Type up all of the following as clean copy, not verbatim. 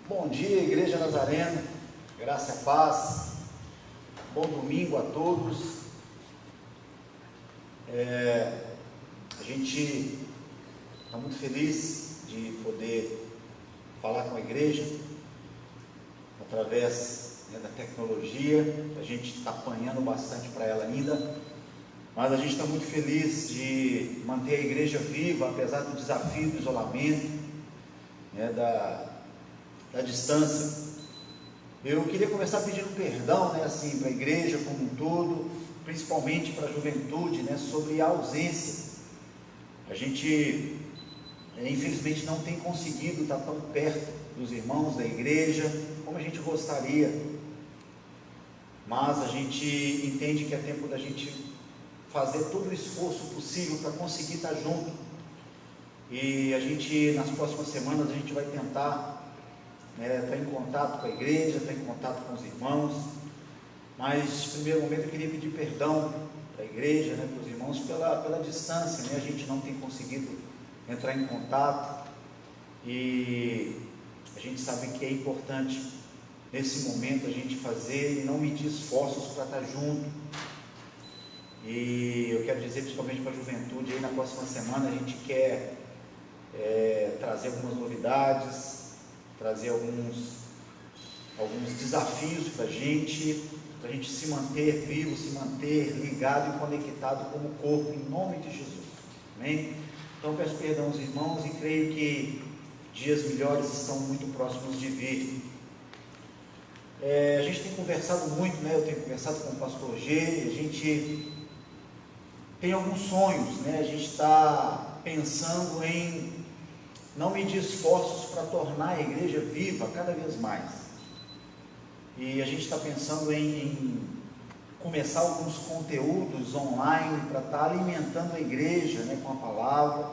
Bom dia, Igreja Nazareno, graça e paz, bom domingo a todos. A gente está muito feliz de poder falar com a igreja através da tecnologia. A gente está apanhando bastante para ela ainda, mas a gente está muito feliz de manter a igreja viva, apesar do desafio do isolamento, da distância. Eu queria começar pedindo perdão, assim, para a igreja como um todo, principalmente para a juventude, sobre a ausência. A gente, infelizmente, não tem conseguido estar tão perto dos irmãos da igreja como a gente gostaria, mas a gente entende que é tempo da gente fazer todo o esforço possível para conseguir estar junto. E a gente, nas próximas semanas, a gente vai tentar estar em contato com a igreja, estar em contato com os irmãos. Mas, no primeiro momento, eu queria pedir perdão para a igreja, para os irmãos, pela distância, a gente não tem conseguido entrar em contato, e a gente sabe que é importante, nesse momento, a gente fazer e não medir esforços para estar junto. E eu quero dizer, principalmente para a juventude, aí na próxima semana a gente quer trazer algumas novidades, trazer alguns desafios para a gente se manter vivo, se manter ligado e conectado como corpo, em nome de Jesus, amém? Então peço perdão aos irmãos e creio que dias melhores estão muito próximos de vir. A gente tem conversado muito, eu tenho conversado com o pastor G, a gente tem alguns sonhos, a gente está pensando em não medir esforços para tornar a igreja viva cada vez mais, e a gente está pensando em começar alguns conteúdos online para estar alimentando a igreja com a palavra,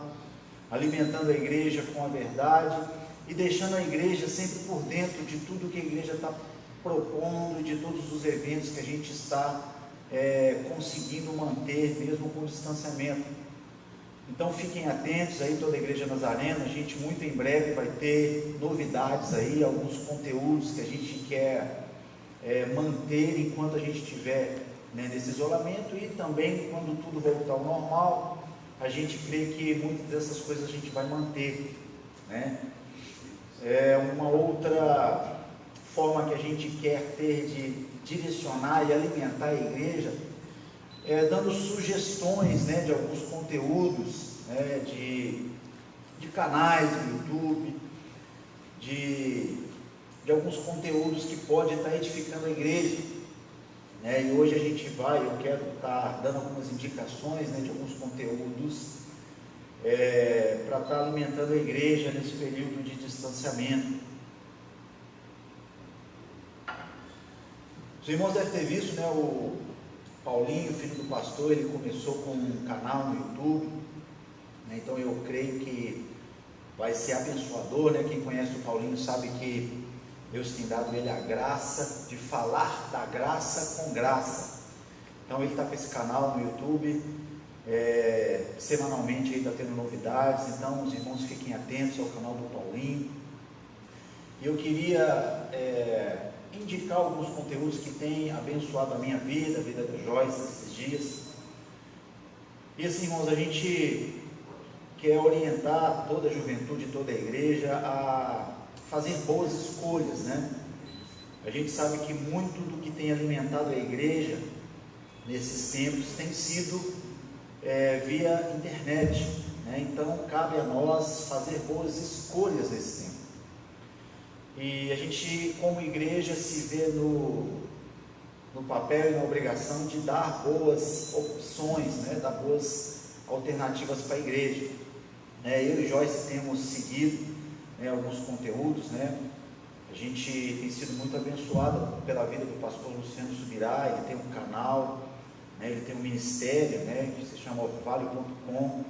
alimentando a igreja com a verdade e deixando a igreja sempre por dentro de tudo que a igreja está propondo, de todos os eventos que a gente está conseguindo manter mesmo com o distanciamento. Então fiquem atentos aí, toda a Igreja Nazarena. A gente muito em breve vai ter novidades aí, alguns conteúdos que a gente quer manter enquanto a gente estiver nesse isolamento, e também quando tudo voltar ao normal, a gente crê que muitas dessas coisas a gente vai manter, uma outra forma que a gente quer ter de direcionar e alimentar a igreja dando sugestões de alguns conteúdos, de canais no YouTube, de alguns conteúdos que podem estar edificando a igreja, e hoje eu quero estar dando algumas indicações de alguns conteúdos para estar alimentando a igreja nesse período de distanciamento. Os irmãos devem ter visto, o Paulinho, filho do pastor, ele começou com um canal no YouTube, então eu creio que vai ser abençoador, quem conhece o Paulinho sabe que Deus tem dado ele a graça de falar da graça com graça. Então ele está com esse canal no YouTube, semanalmente ele está tendo novidades, então os irmãos fiquem atentos ao canal do Paulinho. E eu queria indicar alguns conteúdos que têm abençoado a minha vida, a vida do Joyce esses dias. E assim, irmãos, a gente quer orientar toda a juventude, toda a igreja a fazer boas escolhas, A gente sabe que muito do que tem alimentado a igreja nesses tempos tem sido via internet, Então cabe a nós fazer boas escolhas nesse tempo. E a gente, como igreja, se vê no papel e na obrigação de dar boas opções, dar boas alternativas para a igreja. Eu e Joyce temos seguido alguns conteúdos, A gente tem sido muito abençoado pela vida do pastor Luciano Subirá. Ele tem um canal, ele tem um ministério, que se chama Orvalho.com,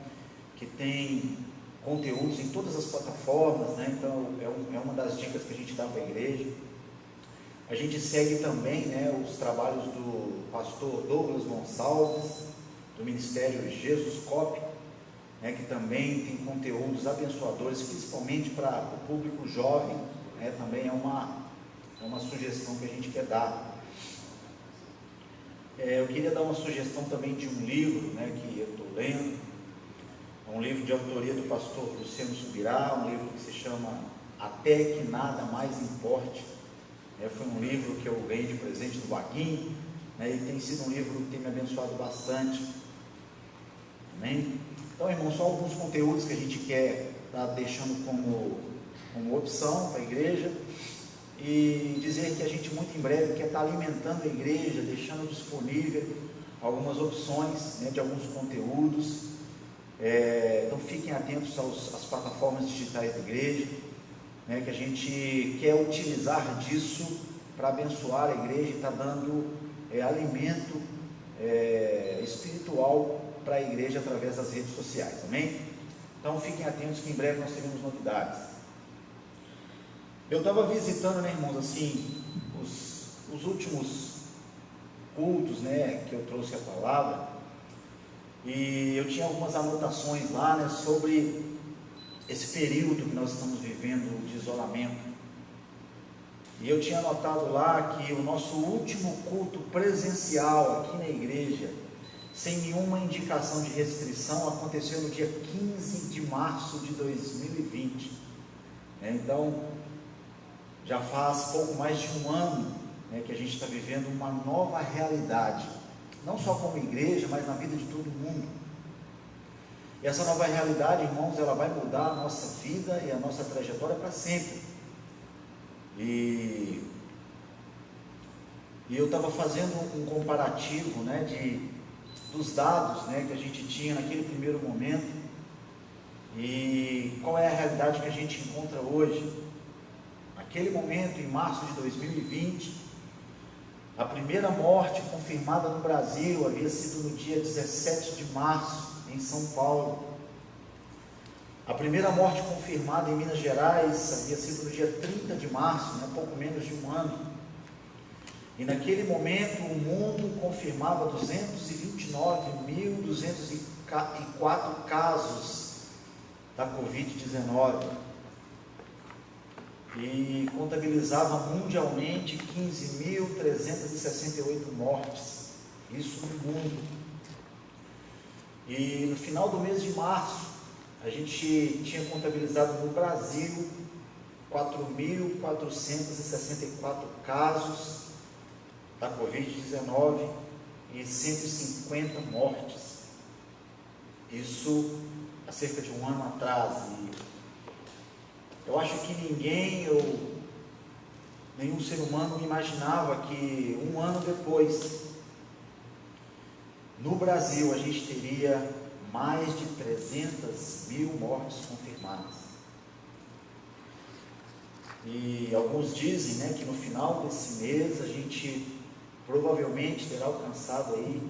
que tem conteúdos em todas as plataformas, Então é uma das dicas que a gente dá para a igreja. A gente segue também os trabalhos do pastor Douglas Gonçalves, do ministério Jesus Cop, que também tem conteúdos abençoadores, principalmente para o público jovem, né, também é uma sugestão que a gente quer dar. Eu queria dar uma sugestão também de um livro, né, que eu estou lendo. É um livro de autoria do pastor Luciano Subirá, um livro que se chama Até que Nada Mais Importe. Foi um livro que eu ganhei de presente do Vaguinho, né, e tem sido um livro que tem me abençoado bastante. Amém? Então, irmãos, só alguns conteúdos que a gente quer estar deixando como opção para a igreja, e dizer que a gente muito em breve quer estar alimentando a igreja, deixando disponível algumas opções, né, de alguns conteúdos. Então fiquem atentos às plataformas digitais da igreja, né, que a gente quer utilizar disso para abençoar a igreja e estar dando alimento espiritual para a igreja através das redes sociais, amém? Então fiquem atentos que em breve nós teremos novidades. Eu estava visitando, né, irmãos, assim, os últimos cultos, né, que eu trouxe a palavra, e eu tinha algumas anotações lá, né, sobre esse período que nós estamos vivendo de isolamento. E eu tinha anotado lá que o nosso último culto presencial aqui na igreja, sem nenhuma indicação de restrição, aconteceu no dia 15 de março de 2020. Então, já faz pouco mais de um ano, né, que a gente está vivendo uma nova realidade, não só como igreja, mas na vida de todo mundo. E essa nova realidade, irmãos, ela vai mudar a nossa vida e a nossa trajetória para sempre. E eu estava fazendo um comparativo, né, dos dados, né, que a gente tinha naquele primeiro momento, e qual é a realidade que a gente encontra hoje. Naquele momento, em março de 2020, a primeira morte confirmada no Brasil havia sido no dia 17 de março, em São Paulo. A primeira morte confirmada em Minas Gerais havia sido no dia 30 de março, né, pouco menos de um ano. E naquele momento o mundo confirmava 229.204 casos da Covid-19 e contabilizava mundialmente 15.368 mortes, isso no mundo. E no final do mês de março, a gente tinha contabilizado no Brasil 4.464 casos da Covid-19 e 150 mortes. Isso há cerca de um ano atrás. E eu acho que nenhum ser humano imaginava que um ano depois, no Brasil, a gente teria mais de 300.000 mortes confirmadas. E alguns dizem, né, que no final desse mês a gente provavelmente terá alcançado aí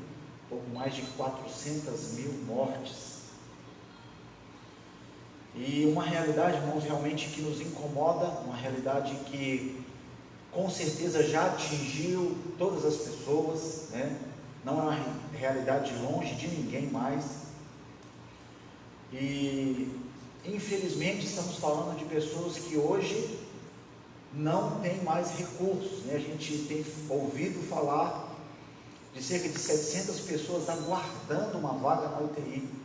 pouco mais de 400.000 mortes. E uma realidade, irmãos, realmente que nos incomoda, uma realidade que com certeza já atingiu todas as pessoas, né? Não é uma realidade longe de ninguém mais. E infelizmente estamos falando de pessoas que hoje não têm mais recursos, né? A gente tem ouvido falar de cerca de 700 pessoas aguardando uma vaga na UTI.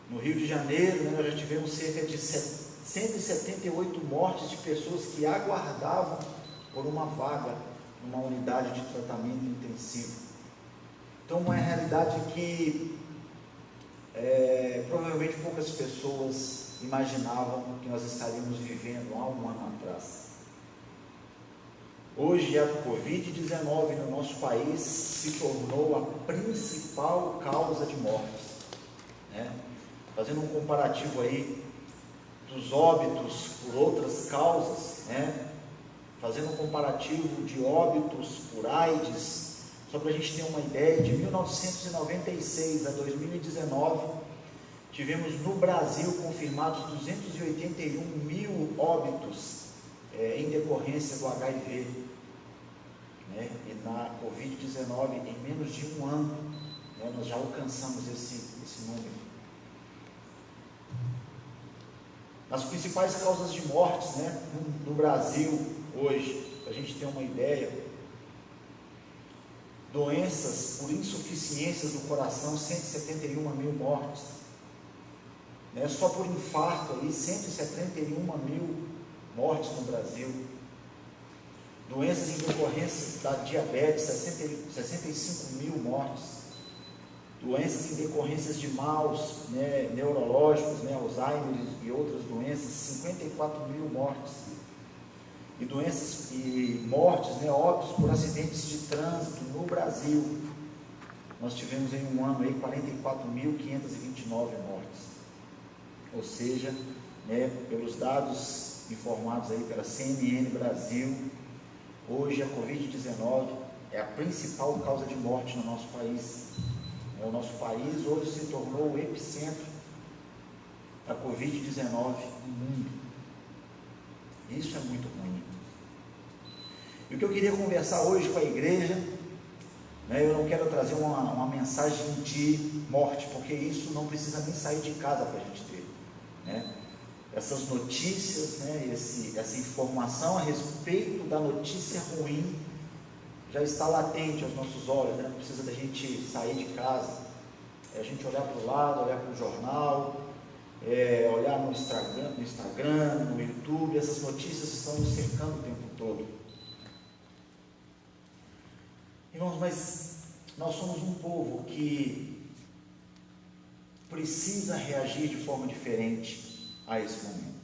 No Rio de Janeiro, né, nós já tivemos cerca de 178 mortes de pessoas que aguardavam por uma vaga numa unidade de tratamento intensivo. Então, uma realidade que provavelmente poucas pessoas imaginavam que nós estaríamos vivendo há um ano atrás. Hoje, a Covid-19 no nosso país se tornou a principal causa de mortes, né? Fazendo um comparativo aí dos óbitos por outras causas, né? Fazendo um comparativo de óbitos por AIDS, só para a gente ter uma ideia, de 1996 a 2019, tivemos no Brasil confirmados 281.000 óbitos em decorrência do HIV, né? E na Covid-19, em menos de um ano, né, nós já alcançamos esse número. As principais causas de mortes, né, no Brasil hoje, para a gente ter uma ideia: doenças por insuficiências do coração, 171 mil mortes, né? Só por infarto ali, 171 mil mortes no Brasil. Doenças em decorrência da diabetes, 65 mil mortes. Doenças em decorrências de maus, né, neurológicos, né, Alzheimer e outras doenças, 54 mil mortes. E doenças e mortes, né, óbitos por acidentes de trânsito no Brasil. Nós tivemos em um ano aí 44.529 mortes. Ou seja, né, pelos dados informados aí pela CNN Brasil, hoje a Covid-19 é a principal causa de morte no nosso país. O nosso país hoje se tornou o epicentro da Covid-19 no mundo. Isso é muito ruim. E o que eu queria conversar hoje com a igreja, né, eu não quero trazer uma mensagem de morte, porque isso não precisa nem sair de casa para a gente ter, né? Essas notícias, né, essa informação a respeito da notícia ruim já está latente aos nossos olhos, né? Não precisa da gente sair de casa, a gente olhar para o lado, olhar para o jornal, olhar no Instagram, no YouTube. Essas notícias estão nos cercando o tempo todo. Irmãos, mas nós somos um povo que precisa reagir de forma diferente a esse momento.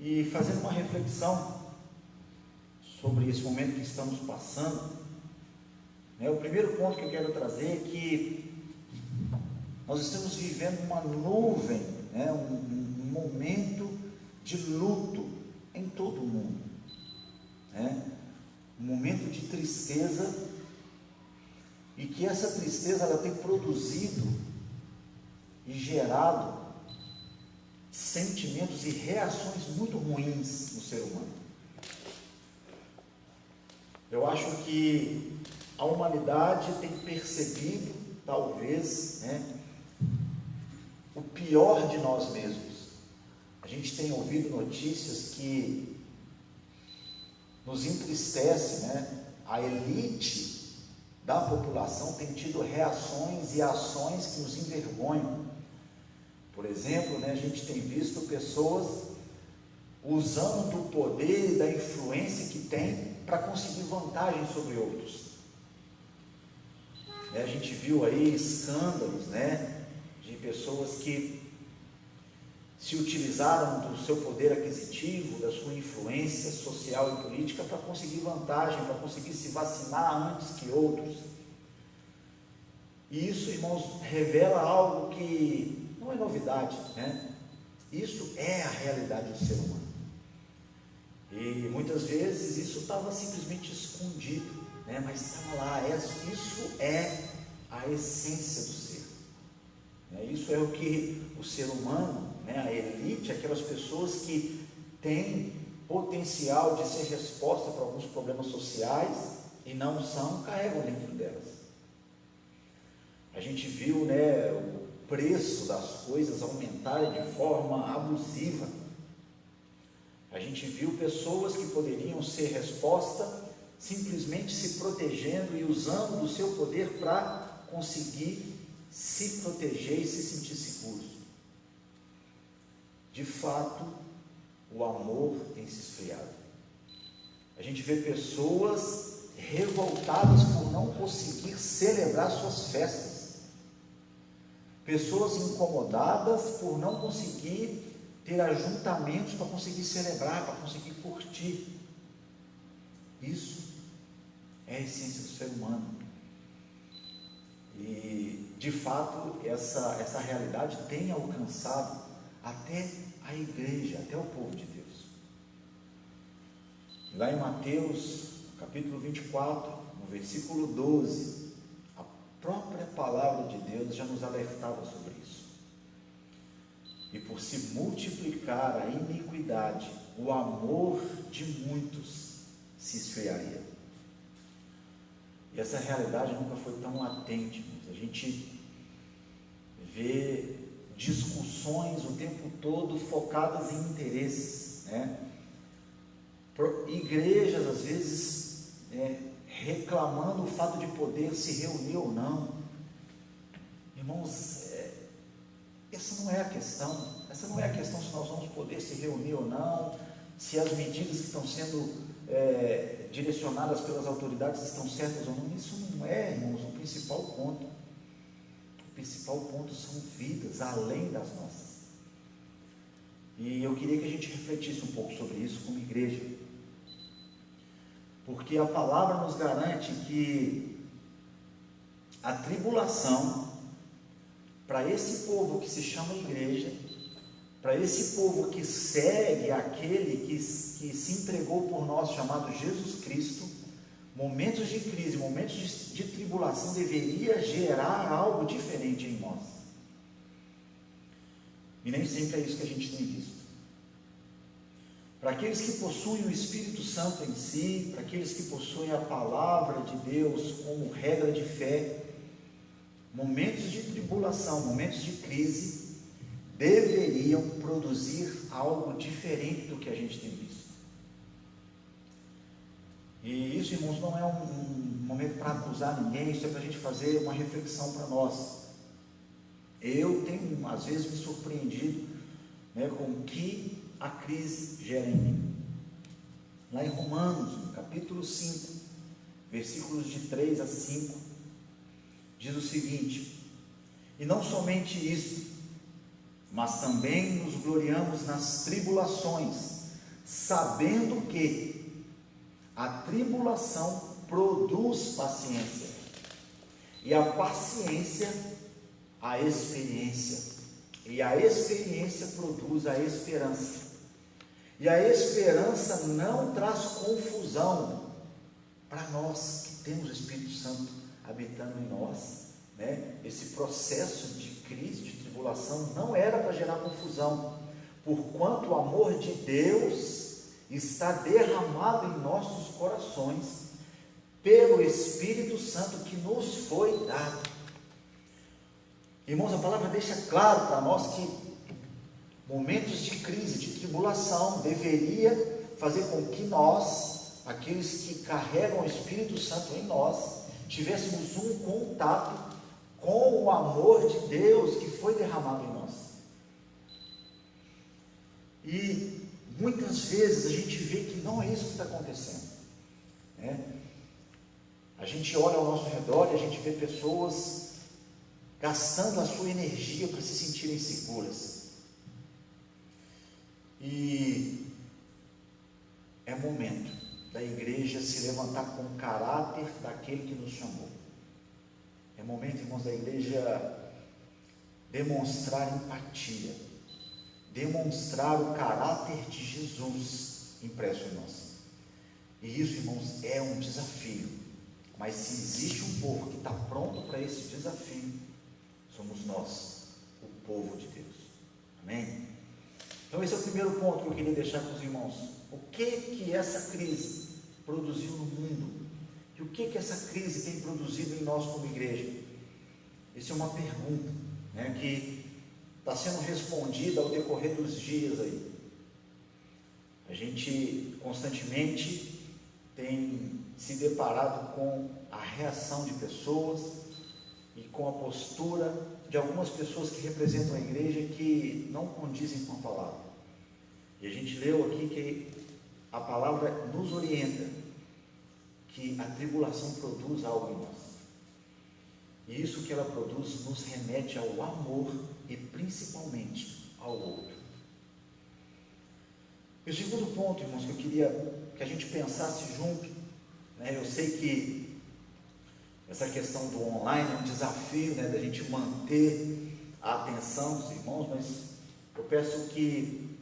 E fazendo uma reflexão sobre esse momento que estamos passando, né, o primeiro ponto que eu quero trazer é que nós estamos vivendo uma nuvem, né, um momento de luto em todo o mundo, né, um momento de tristeza, e que essa tristeza ela tem produzido e gerado sentimentos e reações muito ruins no ser humano. Eu acho que a humanidade tem percebido, talvez, né, o pior de nós mesmos. A gente tem ouvido notícias que nos entristece, né? A elite da população tem tido reações e ações que nos envergonham. Por exemplo, né, a gente tem visto pessoas usando do poder e da influência que tem para conseguir vantagem sobre outros. A gente viu aí escândalos, né, de pessoas que se utilizaram do seu poder aquisitivo, da sua influência social e política para conseguir vantagem, para conseguir se vacinar antes que outros. E isso, irmãos, revela algo que não é novidade, né? Isso é a realidade do ser humano. E muitas vezes isso estava simplesmente escondido, né? Mas estava lá. Isso é a essência do ser. Isso é o que o ser humano, né, a elite, aquelas pessoas que têm potencial de ser resposta para alguns problemas sociais e não são, carregam dentro delas. A gente viu, né, o preço das coisas aumentarem de forma abusiva. A gente viu pessoas que poderiam ser resposta simplesmente se protegendo e usando do seu poder para conseguir se proteger e se sentir seguros. De fato, o amor tem se esfriado. A gente vê pessoas revoltadas por não conseguir celebrar suas festas, pessoas incomodadas por não conseguir ter ajuntamentos para conseguir celebrar, para conseguir curtir. Isso é a essência do ser humano. E, de fato, essa realidade tem alcançado até a igreja, até o povo de Deus. Lá em Mateus, capítulo 24, no versículo 12, a própria palavra de Deus já nos alertava sobre isso. E por se multiplicar a iniquidade, o amor de muitos se esfriaria. E essa realidade nunca foi tão latente. A gente vê discussões ambições o tempo todo focadas em interesses, né? Igrejas, às vezes, reclamando o fato de poder se reunir ou não. Irmãos, essa não é a questão. Essa não é a questão se nós vamos poder se reunir ou não, se as medidas que estão sendo direcionadas pelas autoridades estão certas ou não. Isso não é, irmãos, o principal ponto. O principal ponto são vidas além das nossas. E eu queria que a gente refletisse um pouco sobre isso como igreja, porque a palavra nos garante que a tribulação, para esse povo que se chama igreja, para esse povo que segue aquele que se entregou por nós, chamado Jesus Cristo, momentos de crise, momentos de tribulação deveria gerar algo diferente em nós. E nem sempre é isso que a gente tem visto. Para aqueles que possuem o Espírito Santo em si, para aqueles que possuem a palavra de Deus como regra de fé, momentos de tribulação, momentos de crise, deveriam produzir algo diferente do que a gente tem visto. E isso, irmãos, não é um momento para acusar ninguém, isso é para a gente fazer uma reflexão para nós. Eu tenho, às vezes, me surpreendido, com o que a crise gera em mim. Lá em Romanos, no capítulo 5, versículos de 3 a 5, diz o seguinte: e não somente isso, mas também nos gloriamos nas tribulações, sabendo que a tribulação produz paciência, e a paciência, a experiência, e a experiência produz a esperança, e a esperança não traz confusão para nós que temos o Espírito Santo habitando em nós, Esse processo de crise, de tribulação, não era para gerar confusão, porquanto o amor de Deus está derramado em nossos corações pelo Espírito Santo que nos foi dado. Irmãos, a palavra deixa claro para nós que momentos de crise, de tribulação, deveria fazer com que nós, aqueles que carregam o Espírito Santo em nós, tivéssemos um contato com o amor de Deus que foi derramado em nós. E muitas vezes a gente vê que não é isso que está acontecendo, A gente olha ao nosso redor e a gente vê pessoas gastando a sua energia para se sentirem seguras. E é momento da igreja se levantar com o caráter daquele que nos chamou. É momento, irmãos, da igreja demonstrar empatia, demonstrar o caráter de Jesus impresso em nós. E isso, irmãos, é um desafio. Mas se existe um povo que está pronto para esse desafio, somos nós, o povo de Deus. Amém? Então esse é o primeiro ponto que eu queria deixar com os irmãos. O que essa crise produziu no mundo? E o que essa crise tem produzido em nós como igreja? Essa é uma pergunta, que está sendo respondida ao decorrer dos dias aí. A gente constantemente tem se deparado com a reação de pessoas e com a postura de algumas pessoas que representam a igreja que não condizem com a palavra. E a gente leu aqui que a palavra nos orienta que a tribulação produz algo em nós. E isso que ela produz nos remete ao amor e principalmente ao outro. E o segundo ponto, irmãos, que eu queria que a gente pensasse junto, eu sei que essa questão do online é um desafio, da gente manter a atenção dos irmãos, mas eu peço que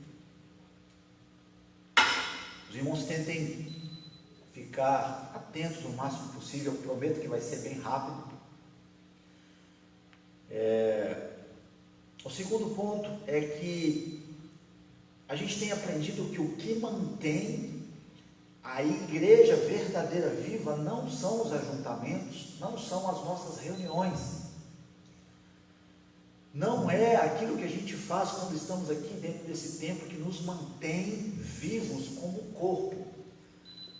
os irmãos tentem ficar atentos o máximo possível. Eu prometo que vai ser bem rápido. O segundo ponto é que a gente tem aprendido que o que mantém a igreja verdadeira viva não são os ajuntamentos, não são as nossas reuniões. não é aquilo que a gente faz quando estamos aqui dentro desse templo que nos mantém vivos como corpo,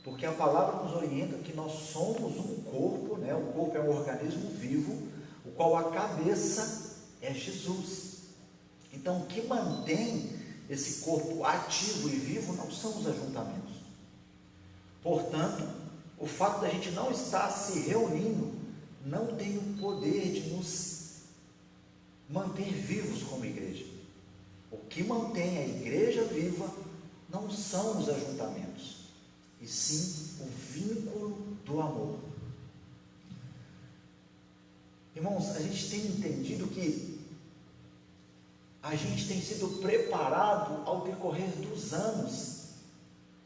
porque a palavra nos orienta que nós somos um corpo, né? O corpo é um organismo vivo, o qual a cabeça é Jesus. Então, o que mantém esse corpo ativo e vivo não são os ajuntamentos. Portanto, o fato da gente não estar se reunindo não tem o poder de nos manter vivos como igreja. O que mantém a igreja viva não são os ajuntamentos, e sim o vínculo do amor. Irmãos, a gente tem entendido que a gente tem sido preparado ao decorrer dos anos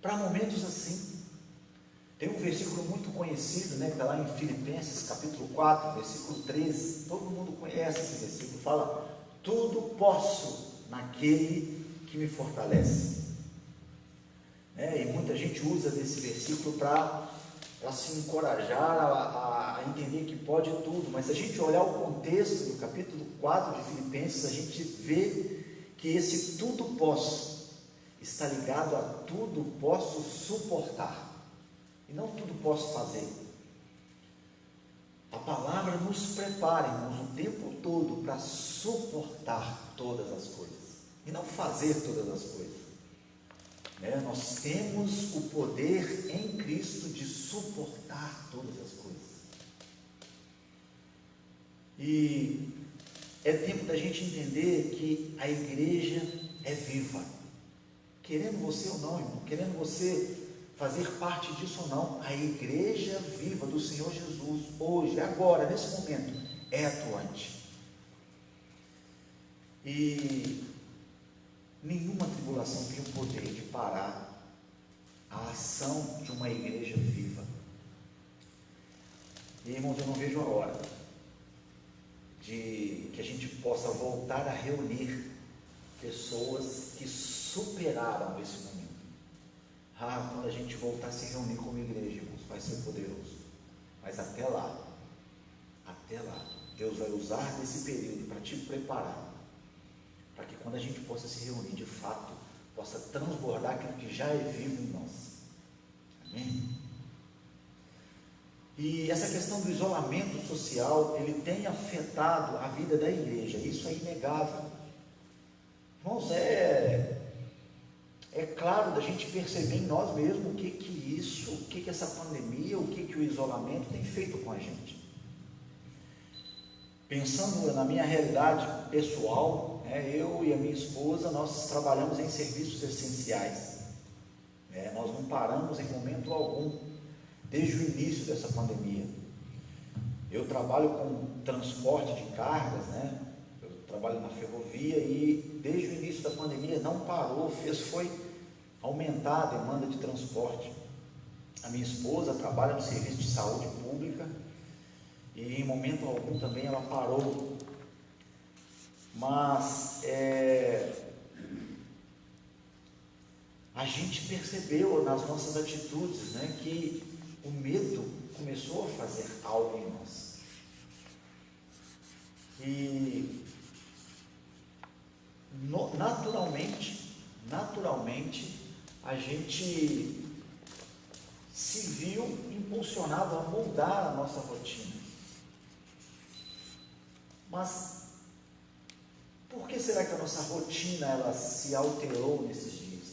para momentos assim. Tem um versículo muito conhecido, né, que está lá em Filipenses, capítulo 4, versículo 13. Todo mundo conhece esse versículo. Fala: tudo posso naquele que me fortalece. E muita gente usa desse versículo para se encorajar a entender que pode tudo. Mas se a gente olhar o contexto do capítulo 4 de Filipenses, a gente vê que esse tudo posso está ligado a tudo posso suportar. E não tudo posso fazer. A palavra nos prepara, irmãos, o tempo todo para suportar todas as coisas. E não fazer todas as coisas. Nós temos o poder em Cristo de suportar todas as coisas. E é tempo da gente entender que a igreja é viva. Querendo você ou não, irmão, querendo você fazer parte disso ou não, a igreja viva do Senhor Jesus, hoje, agora, nesse momento, é atuante. E nenhuma tribulação tem o poder de parar a ação de uma igreja viva. E, irmãos, eu não vejo a hora de que a gente possa voltar a reunir pessoas que superaram esse momento. Quando a gente voltar a se reunir como igreja, irmãos, vai ser poderoso. Mas até lá, Deus vai usar desse período para te preparar, para que quando a gente possa se reunir de fato, possa transbordar aquilo que já é vivo em nós. Amém? E essa questão do isolamento social, ele tem afetado a vida da igreja, isso é inegável. Irmãos, é claro da gente perceber em nós mesmos o que essa pandemia, o que o isolamento tem feito com a gente. Pensando na minha realidade pessoal, eu e a minha esposa, nós trabalhamos em serviços essenciais. Nós não paramos em momento algum, desde o início dessa pandemia. Eu trabalho com transporte de cargas, eu trabalho na ferrovia e desde o início da pandemia não parou, foi aumentar a demanda de transporte. A minha esposa trabalha no serviço de saúde pública e em momento algum também ela parou. Mas a gente percebeu nas nossas atitudes, que o medo começou a fazer algo em nós. E naturalmente, a gente se viu impulsionado a mudar a nossa rotina. Mas por que será que a nossa rotina ela se alterou nesses dias?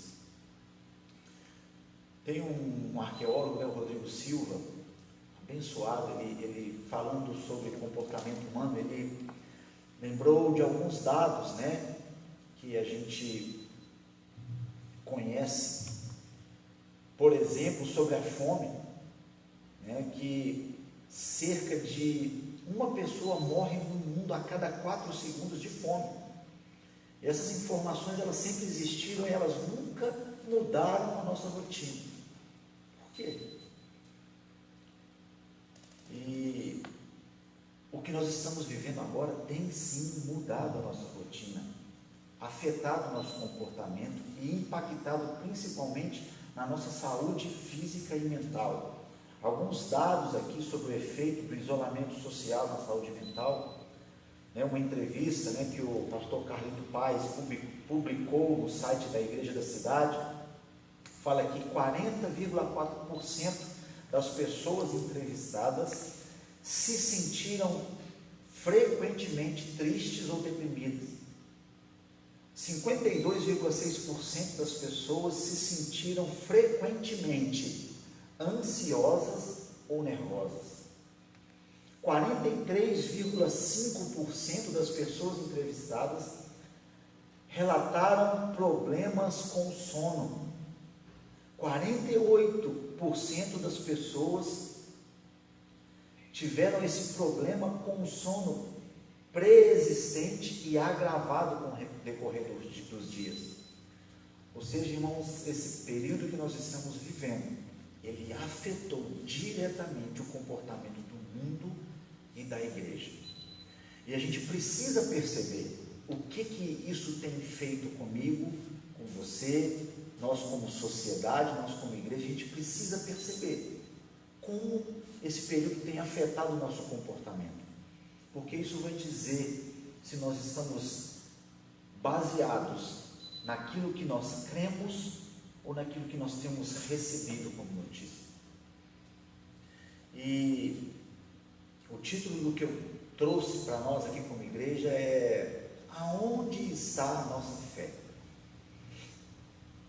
Tem um arqueólogo, o Rodrigo Silva, abençoado, ele falando sobre comportamento humano, ele lembrou de alguns dados, que a gente conhece. Por exemplo, sobre a fome, que cerca de uma pessoa morre no mundo a cada 4 segundos de fome. E essas informações, elas sempre existiram e elas nunca mudaram a nossa rotina. Por quê? E o que nós estamos vivendo agora tem sim mudado a nossa rotina, afetado o nosso comportamento e impactado principalmente na nossa saúde física e mental. Alguns dados aqui sobre o efeito do isolamento social na saúde mental. uma entrevista, né, que o pastor Carlito Paes publicou no site da Igreja da Cidade, fala que 40,4% das pessoas entrevistadas se sentiram frequentemente tristes ou deprimidas. 52,6% das pessoas se sentiram frequentemente ansiosas ou nervosas. 43,5% das pessoas entrevistadas relataram problemas com o sono. 48% das pessoas tiveram esse problema com o sono pré-existente e agravado com o decorrer dos dias. Ou seja, irmãos, esse período que nós estamos vivendo, ele afetou diretamente o comportamento do mundo e da igreja. E a gente precisa perceber o que isso tem feito comigo, com você, nós como sociedade, nós como igreja. A gente precisa perceber como esse período tem afetado o nosso comportamento, porque isso vai dizer se nós estamos baseados naquilo que nós cremos ou naquilo que nós temos recebido como notícia. E o título do que eu trouxe para nós aqui como igreja é: aonde está a nossa fé?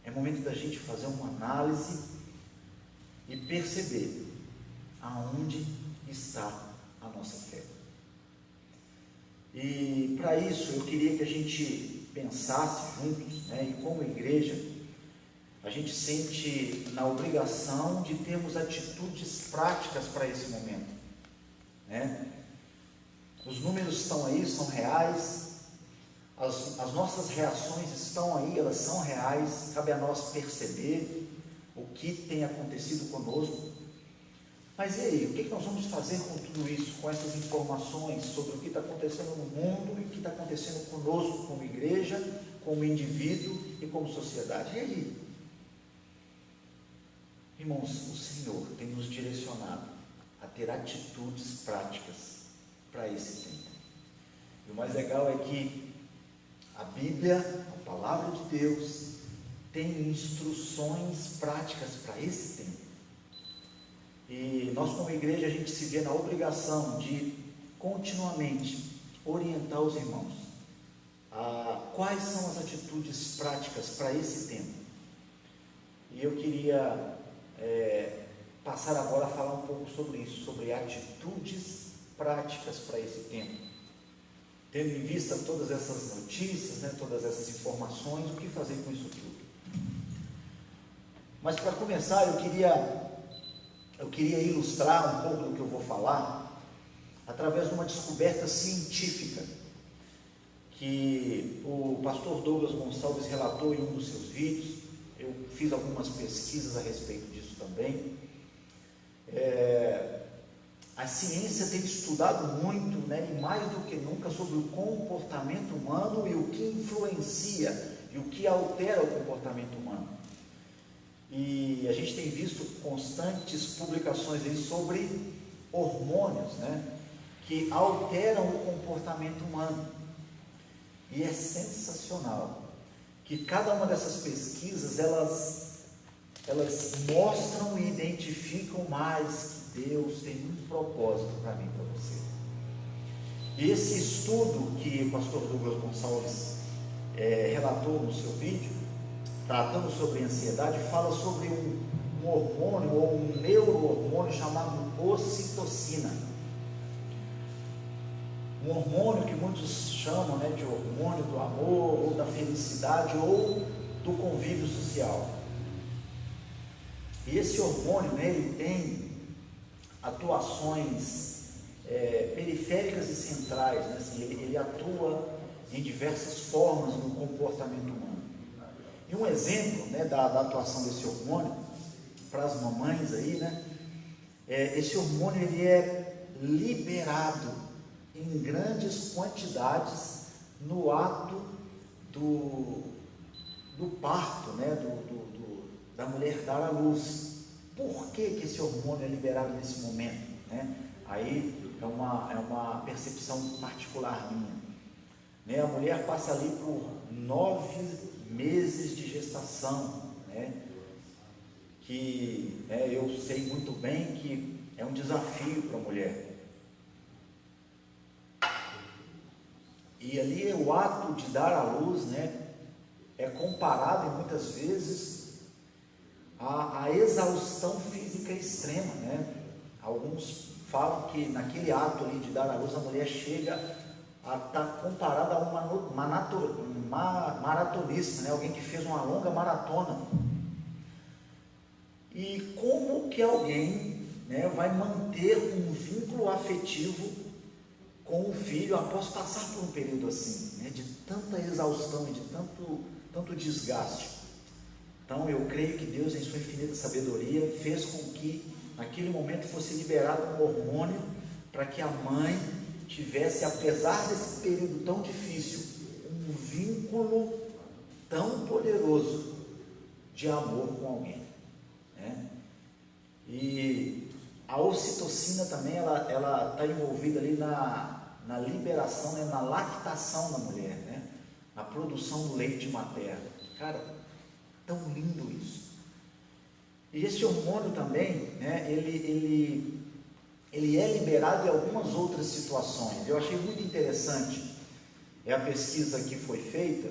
É momento da gente fazer uma análise e perceber aonde está a nossa fé. E para isso eu queria que a gente pensasse juntos, e como igreja, a gente sente na obrigação de termos atitudes práticas para esse momento, Os números estão aí, são reais, as nossas reações estão aí, elas são reais, cabe a nós perceber o que tem acontecido conosco. Mas e aí, o que nós vamos fazer com tudo isso, com essas informações sobre o que está acontecendo no mundo e o que está acontecendo conosco como igreja, como indivíduo e como sociedade? E aí? Irmãos, o Senhor tem nos direcionado a ter atitudes práticas para esse tempo. E o mais legal é que a Bíblia, a palavra de Deus, tem instruções práticas para esse tempo. E nós como igreja, a gente se vê na obrigação de continuamente orientar os irmãos a quais são as atitudes práticas para esse tempo. E eu queria passar agora a falar um pouco sobre isso, sobre atitudes práticas para esse tempo. Tendo em vista todas essas notícias, todas essas informações, o que fazer com isso tudo? Mas para começar, eu queria ilustrar um pouco do que eu vou falar através de uma descoberta científica que o pastor Douglas Gonçalves relatou em um dos seus vídeos. Eu fiz algumas pesquisas a respeito disso também. A ciência tem estudado muito, e mais do que nunca, sobre o comportamento humano e o que influencia e o que altera o comportamento humano. E a gente tem visto constantes publicações aí sobre hormônios, que alteram o comportamento humano. E é sensacional que cada uma dessas pesquisas, elas mostram e identificam mais que Deus tem um propósito para mim e para você. E esse estudo que o pastor Douglas Gonçalves relatou no seu vídeo, tratando sobre ansiedade, fala sobre um hormônio ou um neurohormônio chamado ocitocina. Um hormônio que muitos chamam de hormônio do amor, ou da felicidade, ou do convívio social. E esse hormônio, ele tem atuações periféricas e centrais, ele atua em diversas formas no comportamento humano. E um exemplo da atuação desse hormônio para as mamães aí, esse hormônio ele é liberado em grandes quantidades no ato do parto, da mulher dar à luz. Por que esse hormônio é liberado nesse momento? Aí é uma percepção particular minha, né? A mulher passa ali por 9 meses de gestação, né? Que eu sei muito bem que é um desafio para a mulher. E ali o ato de dar à luz, né, é comparado muitas vezes à exaustão física extrema, né? Alguns falam que naquele ato ali de dar à luz, a mulher chega a estar comparada a uma maratonista, né? Alguém que fez uma longa maratona. E como que alguém, né, vai manter um vínculo afetivo com o filho após passar por um período assim, né, de tanta exaustão e de tanto desgaste? Então eu creio que Deus, em sua infinita sabedoria, fez com que naquele momento fosse liberado um hormônio para que a mãe tivesse, apesar desse período tão difícil, um vínculo tão poderoso de amor com alguém, né? E a ocitocina também, ela está envolvida ali na liberação, né, na lactação da mulher, né, na produção do leite materno. Cara, tão lindo isso. E esse hormônio também, né, ele é liberado em algumas outras situações. Eu achei muito interessante a pesquisa que foi feita,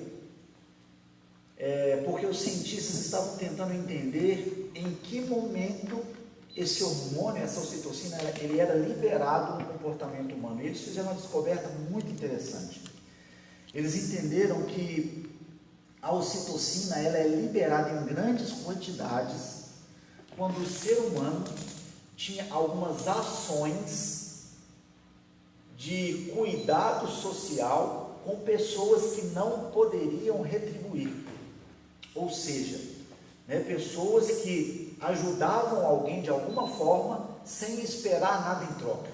porque os cientistas estavam tentando entender em que momento esse hormônio, essa ocitocina, ele era liberado no comportamento humano. E eles fizeram uma descoberta muito interessante. Eles entenderam que a ocitocina, ela é liberada em grandes quantidades quando o ser humano tinha algumas ações de cuidado social com pessoas que não poderiam retribuir. Ou seja, né, pessoas que ajudavam alguém de alguma forma sem esperar nada em troca.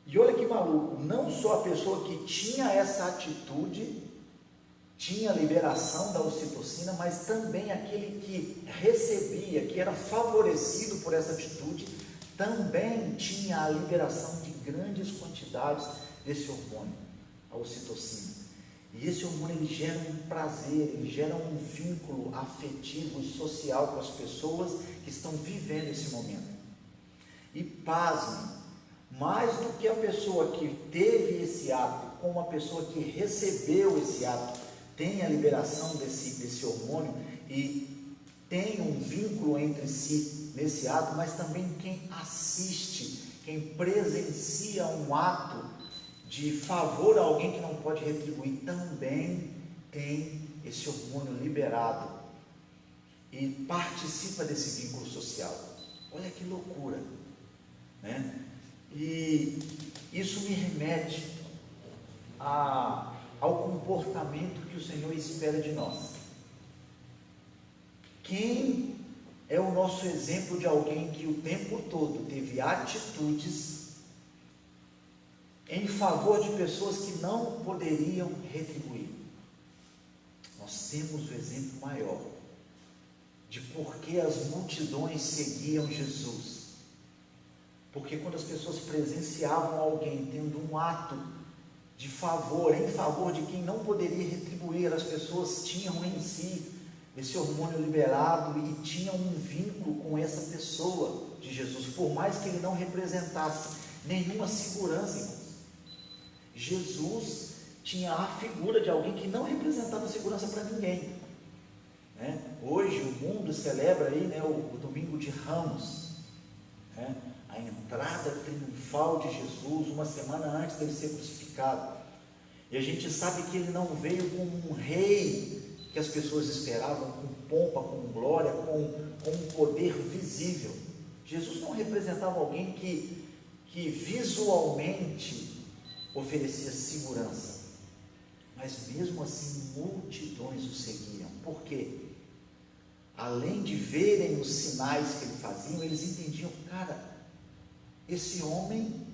E olha que maluco, não só a pessoa que tinha essa atitude tinha a liberação da ocitocina, mas também aquele que recebia, que era favorecido por essa atitude, também tinha a liberação de grandes quantidades desse hormônio, a ocitocina. E esse hormônio, ele gera um prazer, ele gera um vínculo afetivo e social com as pessoas que estão vivendo esse momento. E pasmem, mais do que a pessoa que teve esse ato, como a pessoa que recebeu esse ato, tem a liberação desse hormônio e tem um vínculo entre si nesse ato, mas também quem assiste, quem presencia um ato de favor a alguém que não pode retribuir, também tem esse hormônio liberado e participa desse vínculo social. Olha que loucura, né? E isso me remete ao comportamento que o Senhor espera de nós. Quem é o nosso exemplo de alguém que o tempo todo teve atitudes em favor de pessoas que não poderiam retribuir? Nós temos o exemplo maior de por que as multidões seguiam Jesus. Porque quando as pessoas presenciavam alguém tendo um ato de favor, em favor de quem não poderia retribuir, as pessoas tinham em si esse hormônio liberado e tinham um vínculo com essa pessoa de Jesus, por mais que ele não representasse nenhuma segurança, irmãos. Jesus tinha a figura de alguém que não representava segurança para ninguém, né? Hoje o mundo celebra aí, né, o domingo de Ramos, né, a entrada triunfal de Jesus, uma semana antes dele ser crucificado. E a gente sabe que ele não veio como um rei que as pessoas esperavam, com pompa, com glória, com um poder visível. Jesus não representava alguém que visualmente oferecia segurança, mas mesmo assim multidões o seguiam. Por quê? Além de verem os sinais que ele fazia, eles entendiam, cara, esse homem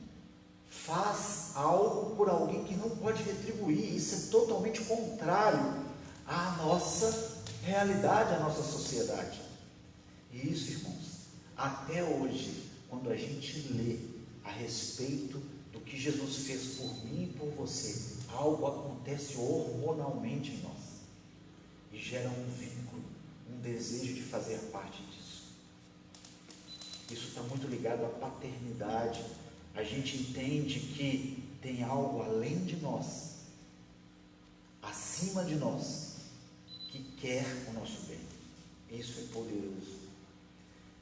faz algo por alguém que não pode retribuir. Isso é totalmente contrário à nossa realidade, à nossa sociedade. E isso, irmãos, até hoje, quando a gente lê a respeito do que Jesus fez por mim e por você, algo acontece hormonalmente em nós e gera um vínculo, um desejo de fazer parte disso. Isso está muito ligado à paternidade. A gente entende que tem algo além de nós, acima de nós, que quer o nosso bem. Isso é poderoso.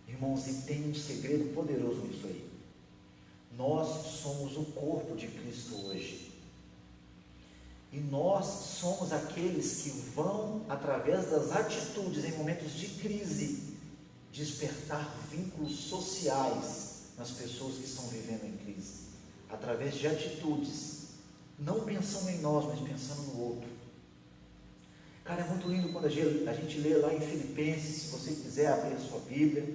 Irmãos, e tem um segredo poderoso nisso aí. Nós somos o corpo de Cristo hoje. E nós somos aqueles que vão, através das atitudes em momentos de crise, despertar vínculos sociais nas pessoas que estão vivendo em crise. Através de atitudes, não pensando em nós, mas pensando no outro. Cara, é muito lindo quando a gente lê lá em Filipenses. Se você quiser abrir a sua Bíblia,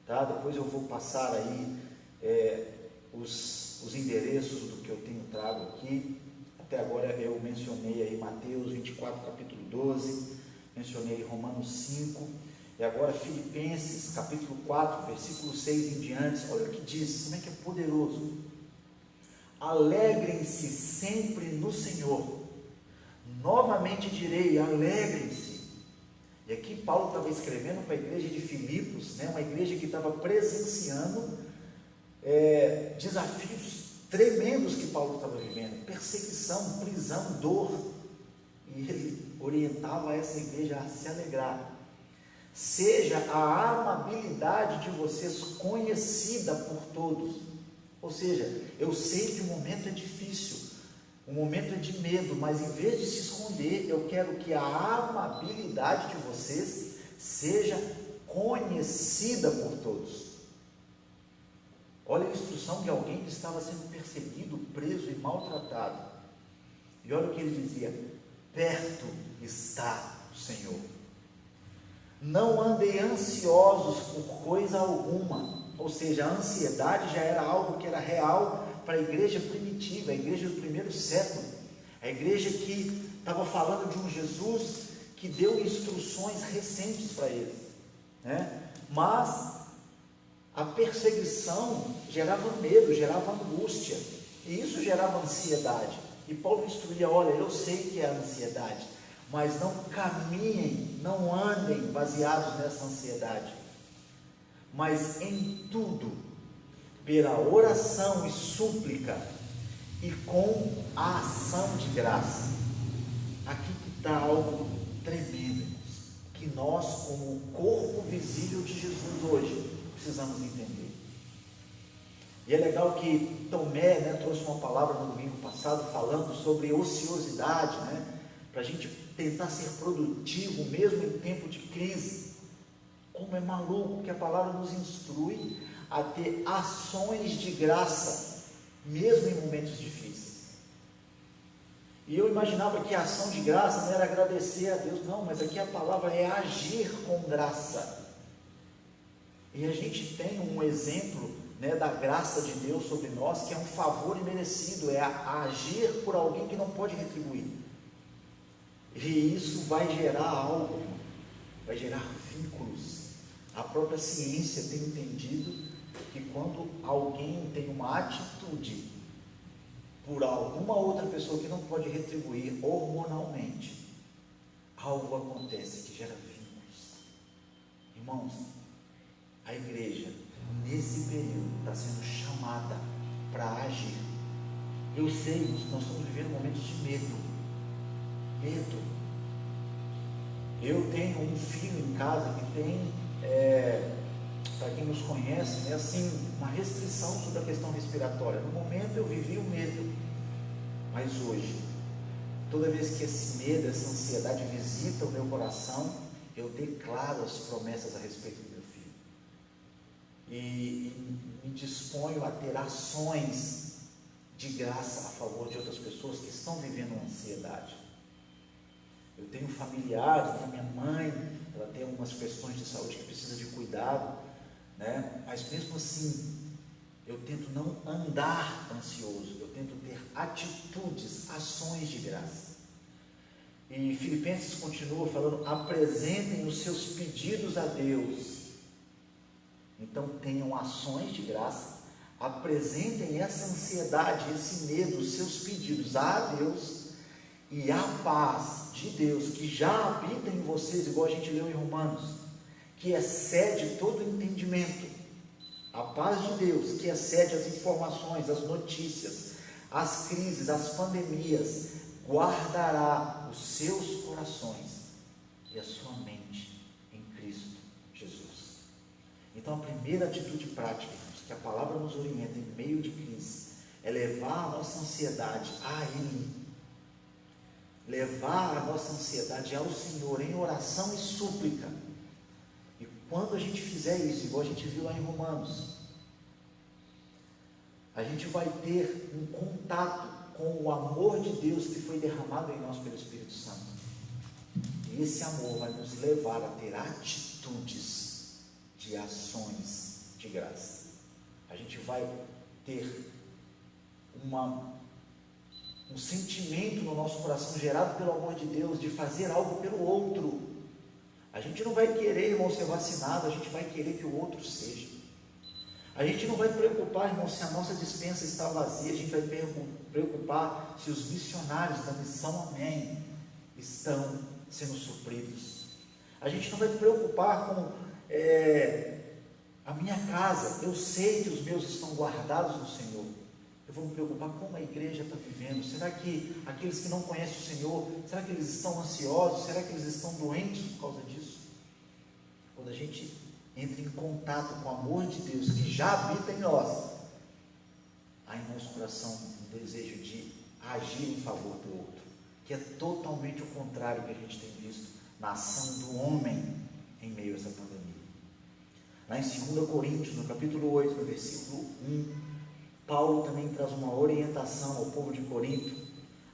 tá? Depois eu vou passar aí os endereços do que eu tenho trago aqui. Até agora eu mencionei aí Mateus 24, capítulo 12, mencionei Romanos 5, e agora Filipenses, capítulo 4, versículo 6 em diante. Olha o que diz, como é que é poderoso. Alegrem-se sempre no Senhor. Novamente direi, alegrem-se. E aqui Paulo estava escrevendo para a igreja de Filipos, né, uma igreja que estava presenciando desafios tremendos que Paulo estava vivendo, perseguição, prisão, dor, e ele orientava essa igreja a se alegrar. Seja a amabilidade de vocês conhecida por todos. Ou seja, eu sei que o momento é difícil, o momento é de medo, mas em vez de se esconder, eu quero que a amabilidade de vocês seja conhecida por todos. Olha a instrução de alguém que estava sendo perseguido, preso e maltratado. E olha o que ele dizia: perto está o Senhor. Não andem ansiosos por coisa alguma. Ou seja, a ansiedade já era algo que era real para a igreja primitiva, a igreja do primeiro século. A igreja que estava falando de um Jesus que deu instruções recentes para eles, né? Mas a perseguição gerava medo, gerava angústia, e isso gerava ansiedade. E Paulo instruía: olha, eu sei que é a ansiedade, mas não caminhem, não andem baseados nessa ansiedade, mas em tudo, pela oração e súplica, e com a ação de graça. Aqui que está algo tremendo, que nós, como o corpo visível de Jesus hoje, precisamos entender. E é legal que Tomé, né, trouxe uma palavra no domingo passado falando sobre ociosidade, né, para a gente tentar ser produtivo mesmo em tempo de crise. Como é maluco que a palavra nos instrui a ter ações de graça mesmo em momentos difíceis. E eu imaginava que a ação de graça não era agradecer a Deus, não, mas aqui a palavra é agir com graça. E a gente tem um exemplo, né, da graça de Deus sobre nós, que é um favor imerecido, é agir por alguém que não pode retribuir. E isso vai gerar algo, vai gerar vínculos. A própria ciência tem entendido que quando alguém tem uma atitude por alguma outra pessoa que não pode retribuir hormonalmente, algo acontece que gera vínculos. Irmãos, a igreja, nesse período, está sendo chamada para agir. Eu sei que nós estamos vivendo momentos de medo. Eu tenho um filho em casa que tem, para quem nos conhece, né, assim, uma restrição sobre a questão respiratória. No momento eu vivi o medo, mas hoje, toda vez que esse medo, essa ansiedade visita o meu coração, eu declaro as promessas a respeito do meu filho. E me disponho a ter ações de graça a favor de outras pessoas que estão vivendo ansiedade. Eu tenho familiares, né? Minha mãe, ela tem algumas questões de saúde que precisa de cuidado, né? Mas mesmo assim, eu tento não andar ansioso, eu tento ter atitudes, ações de graça. E Filipenses continua falando: apresentem os seus pedidos a Deus. Então tenham ações de graça, apresentem essa ansiedade, esse medo, os seus pedidos a Deus, e a paz de Deus, que já habita em vocês, igual a gente leu em Romanos, que excede todo entendimento, a paz de Deus, que excede as informações, as notícias, as crises, as pandemias, guardará os seus corações e a sua mente em Cristo Jesus. Então, a primeira atitude prática, irmãos, que a palavra nos orienta em meio de crise, é levar a nossa ansiedade a Ele, levar a nossa ansiedade ao Senhor em oração e súplica. E quando a gente fizer isso, igual a gente viu lá em Romanos, a gente vai ter um contato com o amor de Deus que foi derramado em nós pelo Espírito Santo. E esse amor vai nos levar a ter atitudes de ações de graça. A gente vai ter um sentimento no nosso coração gerado pelo amor de Deus, de fazer algo pelo outro. A gente não vai querer, irmão, ser vacinado, a gente vai querer que o outro seja. A gente não vai preocupar, irmão, se a nossa despensa está vazia, a gente vai preocupar se os missionários da missão Amém estão sendo supridos. A gente não vai preocupar com a minha casa, eu sei que os meus estão guardados no Senhor. Eu vou me preocupar como a igreja está vivendo. Será que aqueles que não conhecem o Senhor, será que eles estão ansiosos? Será que eles estão doentes por causa disso? Quando a gente entra em contato com o amor de Deus que já habita em nós, há em nosso coração um desejo de agir em favor do outro, que é totalmente o contrário que a gente tem visto na ação do homem em meio a essa pandemia. Lá em 2 Coríntios, no capítulo 8, no versículo 1, Paulo também traz uma orientação ao povo de Corinto.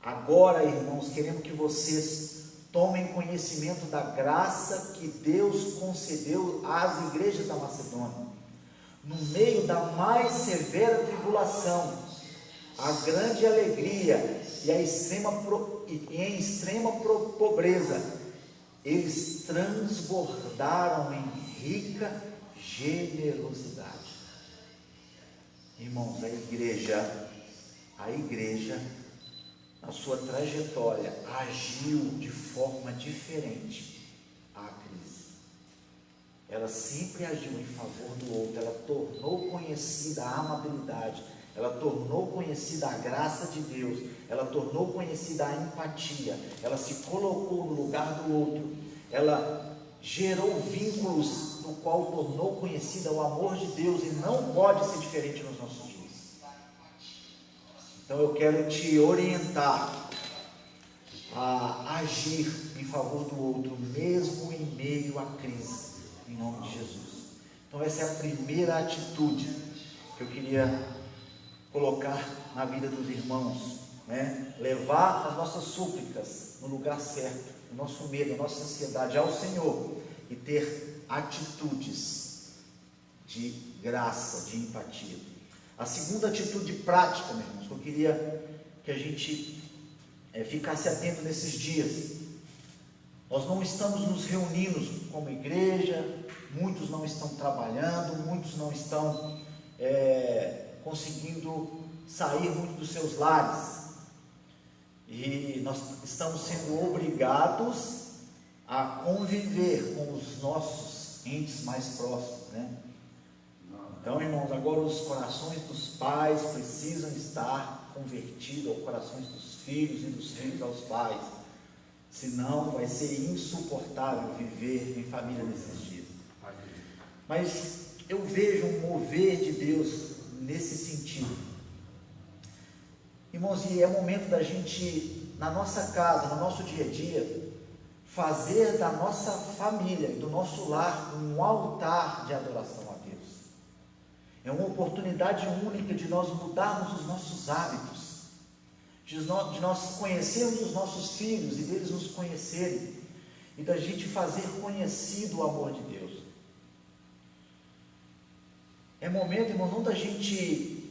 Agora, irmãos, queremos que vocês tomem conhecimento da graça que Deus concedeu às igrejas da Macedônia, no meio da mais severa tribulação, a grande alegria e em extrema pobreza, eles transbordaram em rica generosidade. Irmãos, a igreja, na sua trajetória, agiu de forma diferente à crise. Ela sempre agiu em favor do outro, ela tornou conhecida a amabilidade, ela tornou conhecida a graça de Deus, ela tornou conhecida a empatia, ela se colocou no lugar do outro, ela gerou vínculos no qual tornou conhecida o amor de Deus, e não pode ser diferente nos nossos dias. Então eu quero te orientar a agir em favor do outro, mesmo em meio à crise, em nome de Jesus. Então essa é a primeira atitude que eu queria colocar na vida dos irmãos, né? Levar as nossas súplicas no lugar certo, o nosso medo, a nossa ansiedade ao Senhor, e ter atitudes de graça, de empatia. A segunda atitude prática, meus irmãos, que eu queria que a gente ficasse atento nesses dias. Nós não estamos nos reunindo como igreja, muitos não estão trabalhando, muitos não estão conseguindo sair muito dos seus lares, e nós estamos sendo obrigados a conviver com os nossos entes mais próximos, né? Então, irmãos, agora os corações dos pais precisam estar convertidos aos corações dos filhos e dos filhos aos pais, senão vai ser insuportável viver em família nesses dias. Mas eu vejo um mover de Deus nesse sentido, irmãos, e é momento da gente, na nossa casa, no nosso dia a dia, fazer da nossa família, do nosso lar, um altar de adoração a Deus. É uma oportunidade única de nós mudarmos os nossos hábitos, de nós conhecermos os nossos filhos e deles nos conhecerem, e da gente fazer conhecido o amor de Deus. É momento, irmãos, não da gente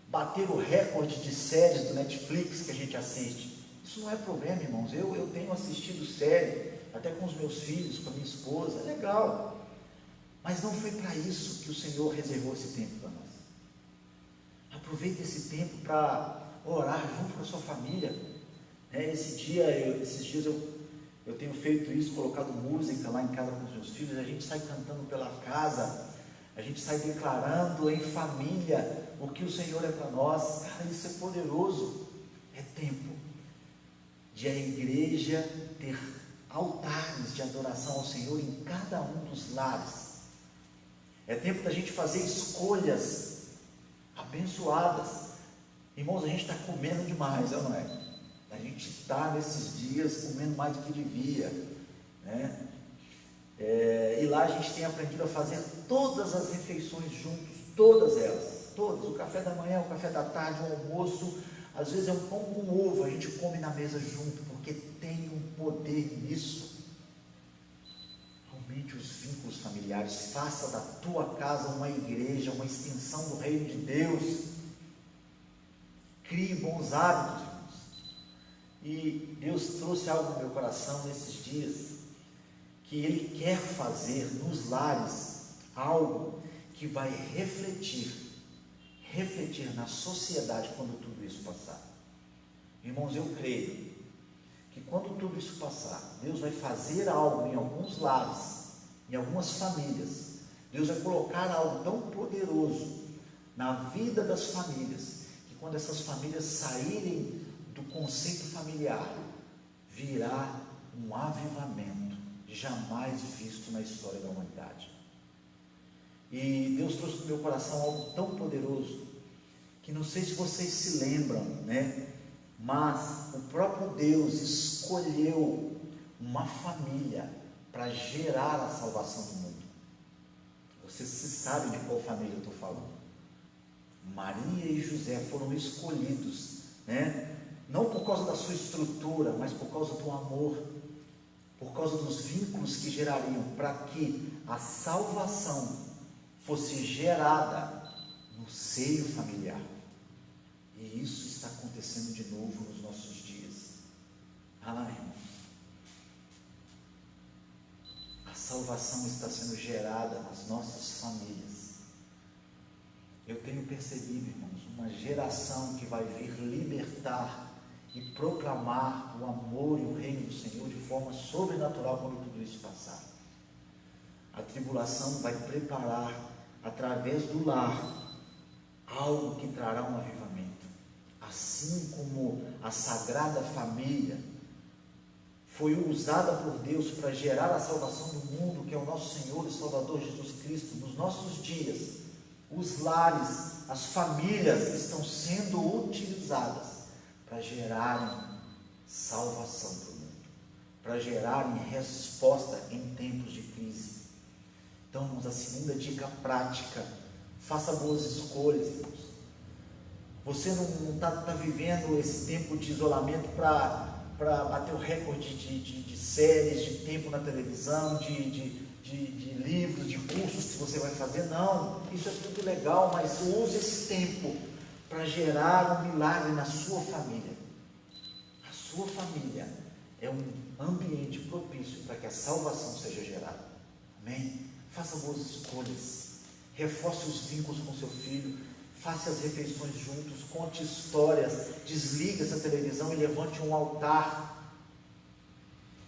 bater o recorde de séries do Netflix que a gente assiste. Isso não é problema, irmãos. Eu tenho assistido série, até com os meus filhos, com a minha esposa, é legal. Mas não foi para isso que o Senhor reservou esse tempo para nós. Aproveite esse tempo para orar junto com a sua família. Esses dias eu tenho feito isso, colocado música lá em casa com os meus filhos, a gente sai cantando pela casa, a gente sai declarando em família o que o Senhor é para nós. Cara, isso é poderoso. É tempo de a igreja ter altares de adoração ao Senhor em cada um dos lares. É tempo da gente fazer escolhas abençoadas. Irmãos, a gente está comendo demais, não é? A gente está nesses dias comendo mais do que devia, né? E lá a gente tem aprendido a fazer todas as refeições juntos, todas elas, todas, o café da manhã, o café da tarde, o almoço, às vezes é um pão com ovo, a gente come na mesa junto, porque tem um poder nisso. Aumente os vínculos familiares, faça da tua casa uma igreja, uma extensão do reino de Deus, crie bons hábitos, irmãos. E Deus trouxe algo no meu coração nesses dias, que Ele quer fazer nos lares algo que vai refletir na sociedade quando tudo isso passar. Irmãos, eu creio que quando tudo isso passar, Deus vai fazer algo em alguns lares, em algumas famílias. Deus vai colocar algo tão poderoso na vida das famílias, que quando essas famílias saírem do conceito familiar, virá um avivamento jamais visto na história da humanidade. E Deus trouxe no meu coração algo tão poderoso, que não sei se vocês se lembram, né? Mas o próprio Deus escolheu uma família para gerar a salvação do mundo. Vocês sabem de qual família eu estou falando. Maria e José foram escolhidos, né? Não por causa da sua estrutura, mas por causa do amor, por causa dos vínculos que gerariam, para que a salvação fosse gerada no seio familiar. E isso está acontecendo de novo nos nossos dias. Irmãos, a salvação está sendo gerada nas nossas famílias. Eu tenho percebido, irmãos, uma geração que vai vir libertar e proclamar o amor e o reino do Senhor de forma sobrenatural quando tudo isso passar. A tribulação vai preparar, através do lar, algo que trará um avivamento. Assim como a Sagrada Família foi usada por Deus para gerar a salvação do mundo, que é o nosso Senhor e Salvador Jesus Cristo, nos nossos dias, os lares, as famílias estão sendo utilizadas para gerarem salvação para o mundo, para gerarem resposta em tempos de crise. Então, irmãos, a segunda dica prática: faça boas escolhas, irmãos. Você não está vivendo esse tempo de isolamento para bater o recorde de séries, de tempo na televisão, de livros, de cursos que você vai fazer. Não, isso é tudo legal, mas use esse tempo para gerar um milagre na sua família. A sua família é um ambiente propício para que a salvação seja gerada. Amém? Faça boas escolhas, reforce os vínculos com seu filho, faça as refeições juntos, conte histórias, desligue essa televisão e levante um altar.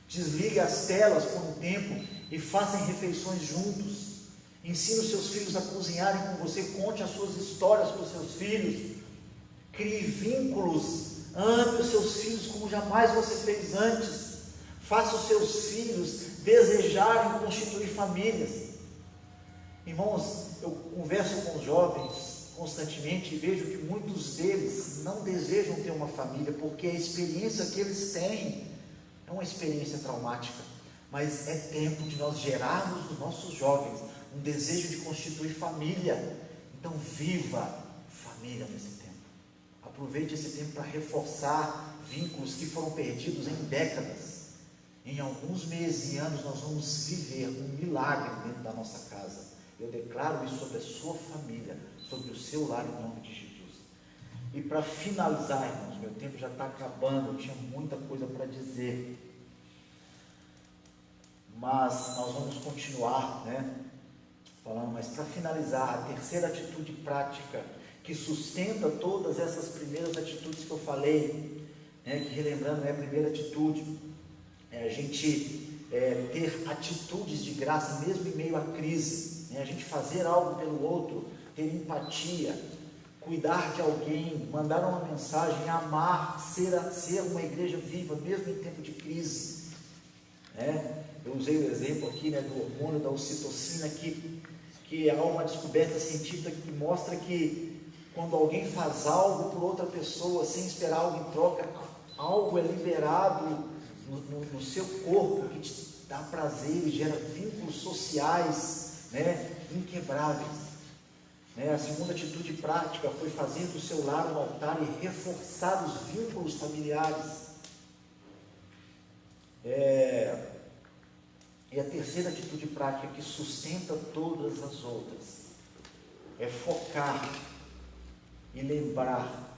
Desligue as telas por um tempo e façam refeições juntos. Ensine os seus filhos a cozinharem com você, conte as suas histórias para os seus filhos. Crie vínculos, ame os seus filhos como jamais você fez antes. Faça os seus filhos desejarem constituir famílias. Irmãos, eu converso com os jovens constantemente e vejo que muitos deles não desejam ter uma família, porque a experiência que eles têm é uma experiência traumática. Mas é tempo de nós gerarmos nos nossos jovens um desejo de constituir família. Então viva família nesse tempo. Aproveite esse tempo para reforçar vínculos que foram perdidos em décadas. Em alguns meses e anos nós vamos viver um milagre dentro da nossa casa. Eu declaro isso sobre a sua família, sobre o seu lar, em nome de Jesus. E para finalizar, irmãos, meu tempo já está acabando, eu tinha muita coisa para dizer, mas nós vamos continuar, falando. Mas para finalizar, a terceira atitude prática que sustenta todas essas primeiras atitudes que eu falei, né? Que, relembrando, é a primeira atitude, a gente ter atitudes de graça mesmo em meio à crise, né? A gente fazer algo pelo outro, ter empatia, cuidar de alguém, mandar uma mensagem, amar, ser uma igreja viva mesmo em tempo de crise, né? Eu usei o exemplo aqui, né, do hormônio da ocitocina, que há uma descoberta científica que mostra que quando alguém faz algo por outra pessoa sem esperar algo em troca, algo é liberado no seu corpo que te dá prazer e gera vínculos sociais, né, inquebráveis, né? A segunda atitude prática foi fazer do seu lar um altar e reforçar os vínculos familiares. E a terceira atitude prática, que sustenta todas as outras, é focar e lembrar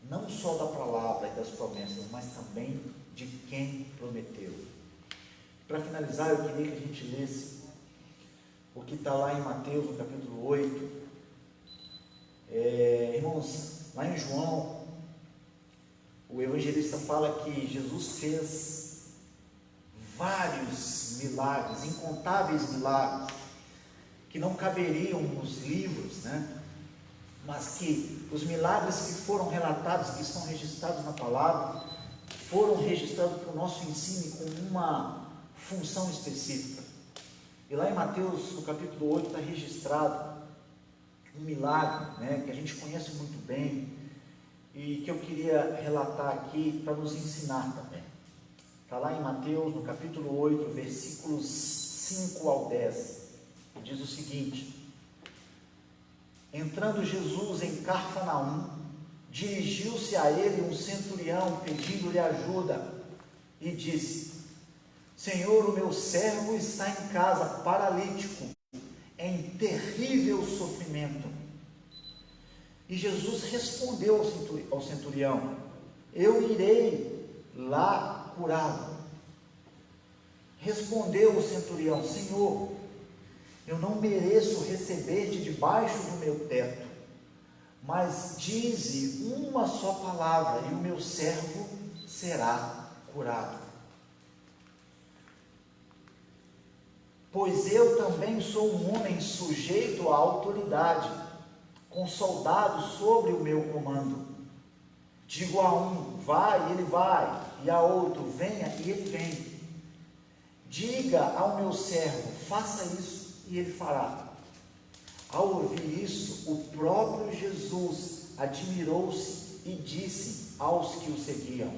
não só da palavra e das promessas, mas também de quem prometeu. Para finalizar, eu queria que a gente lesse o que está lá em Mateus, no capítulo 8. Irmãos, lá em João, o evangelista fala que Jesus fez vários milagres, incontáveis milagres, que não caberiam nos livros, né? Mas que os milagres que foram relatados, que estão registrados na palavra, foram registrados para o nosso ensino com uma função específica. E lá em Mateus, no capítulo 8, está registrado um milagre, né, que a gente conhece muito bem e que eu queria relatar aqui para nos ensinar também. Está lá em Mateus, no capítulo 8, versículos 5 ao 10, e diz o seguinte: entrando Jesus em Cafarnaum, dirigiu-se a ele um centurião, pedindo-lhe ajuda, e disse: Senhor, o meu servo está em casa, paralítico, em terrível sofrimento. E Jesus respondeu ao centurião: eu irei lá curá-lo. Respondeu o centurião: Senhor, eu não mereço receber-te debaixo do meu teto, mas dize uma só palavra e o meu servo será curado. Pois eu também sou um homem sujeito à autoridade, com soldados sobre o meu comando. Digo a um, vai, e ele vai, e a outro, venha, e ele vem. Diga ao meu servo, faça isso, e ele fará. Ao ouvir isso, o próprio Jesus admirou-se e disse aos que o seguiam: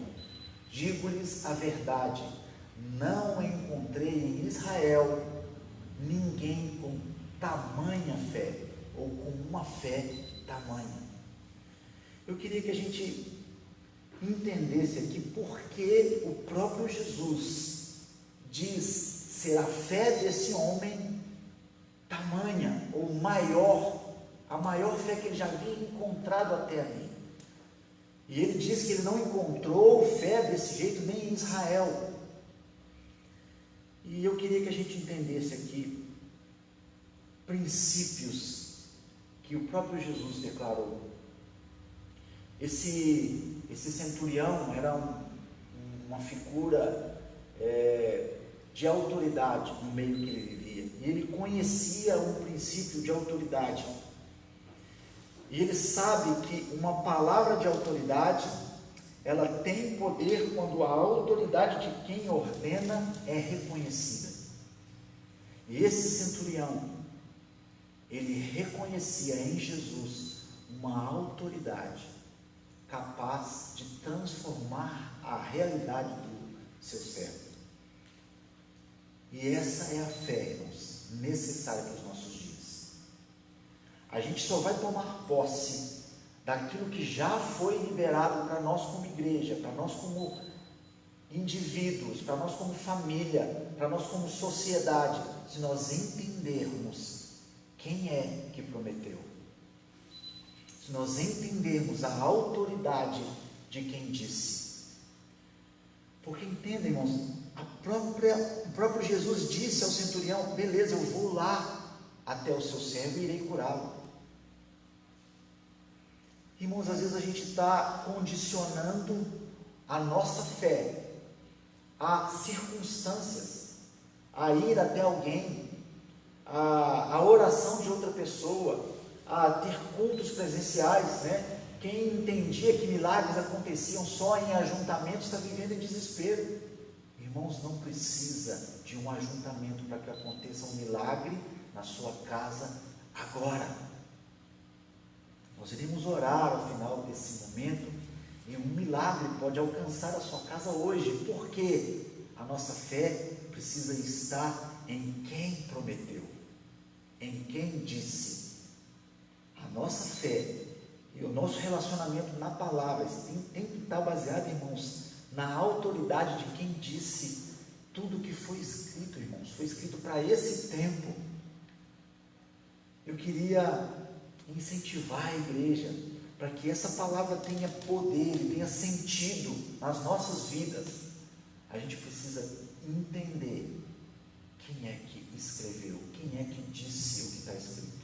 digo-lhes a verdade, não encontrei em Israel ninguém com tamanha fé, ou com uma fé tamanha. Eu queria que a gente entendesse aqui porque o próprio Jesus diz ser a fé desse homem tamanha, ou maior, a maior fé que ele já havia encontrado até ali. E ele diz que ele não encontrou fé desse jeito nem em Israel. E eu queria que a gente entendesse aqui princípios que o próprio Jesus declarou. Esse centurião era uma figura de autoridade no meio que ele vivia, e ele conhecia um princípio de autoridade, e ele sabe que uma palavra de autoridade, ela tem poder quando a autoridade de quem ordena é reconhecida. E esse centurião, ele reconhecia em Jesus uma autoridade capaz de transformar a realidade do seu servo. E essa é a fé, irmãos, necessária para os nossos dias. A gente só vai tomar posse daquilo que já foi liberado para nós como igreja, para nós como indivíduos, para nós como família, para nós como sociedade, se nós entendermos quem é que prometeu, se nós entendermos a autoridade de quem disse. Porque entendem, irmãos, o próprio Jesus disse ao centurião: beleza, eu vou lá até o seu servo e irei curá-lo. Irmãos, às vezes a gente está condicionando a nossa fé a circunstâncias, a ir até alguém, a oração de outra pessoa, a ter cultos presenciais, né? Quem entendia que milagres aconteciam só em ajuntamentos está vivendo em desespero. Irmãos, não precisa de um ajuntamento para que aconteça um milagre na sua casa agora. Nós iremos orar ao final desse momento e um milagre pode alcançar a sua casa hoje, porque a nossa fé precisa estar em quem prometeu, em quem disse. A nossa fé e o nosso relacionamento na palavra tem que estar baseado, irmãos, na autoridade de quem disse tudo que foi escrito, irmãos. Foi escrito para esse tempo. Eu queria incentivar a igreja para que essa palavra tenha poder e tenha sentido nas nossas vidas. A gente precisa entender quem é que escreveu, quem é que disse o que está escrito.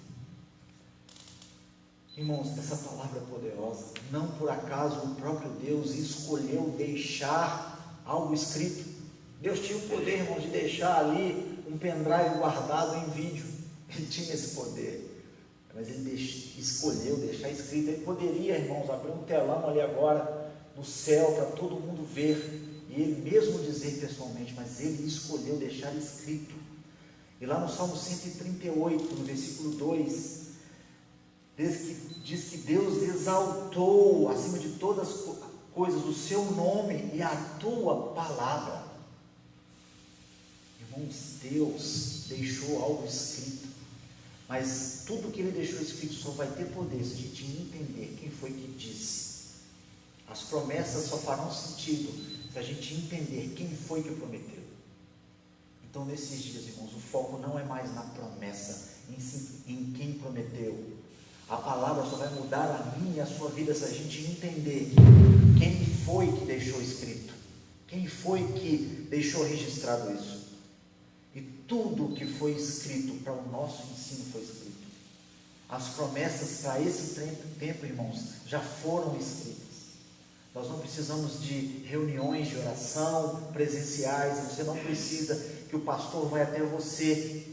Irmãos, essa palavra é poderosa. Não por acaso o próprio Deus escolheu deixar algo escrito. Deus tinha o poder, irmãos, de deixar ali um pendrive guardado em vídeo. Ele tinha esse poder, mas ele escolheu deixar escrito. Ele poderia, irmãos, abrir um telão ali agora no céu para todo mundo ver, e ele mesmo dizer pessoalmente, mas ele escolheu deixar escrito. E lá no Salmo 138, no versículo 2, diz que Deus exaltou acima de todas as coisas o seu nome e a tua palavra. Irmãos, Deus deixou algo escrito, mas tudo que ele deixou escrito só vai ter poder se a gente entender quem foi que disse. As promessas só farão sentido se a gente entender quem foi que prometeu. Então, nesses dias, irmãos, o foco não é mais na promessa, em quem prometeu. A palavra só vai mudar a minha e a sua vida se a gente entender quem foi que deixou escrito, quem foi que deixou registrado isso. E tudo que foi escrito para o nosso ensino foi escrito. As promessas para esse tempo, irmãos, já foram escritas. Nós não precisamos de reuniões de oração presenciais. Você não precisa que o pastor vá até você.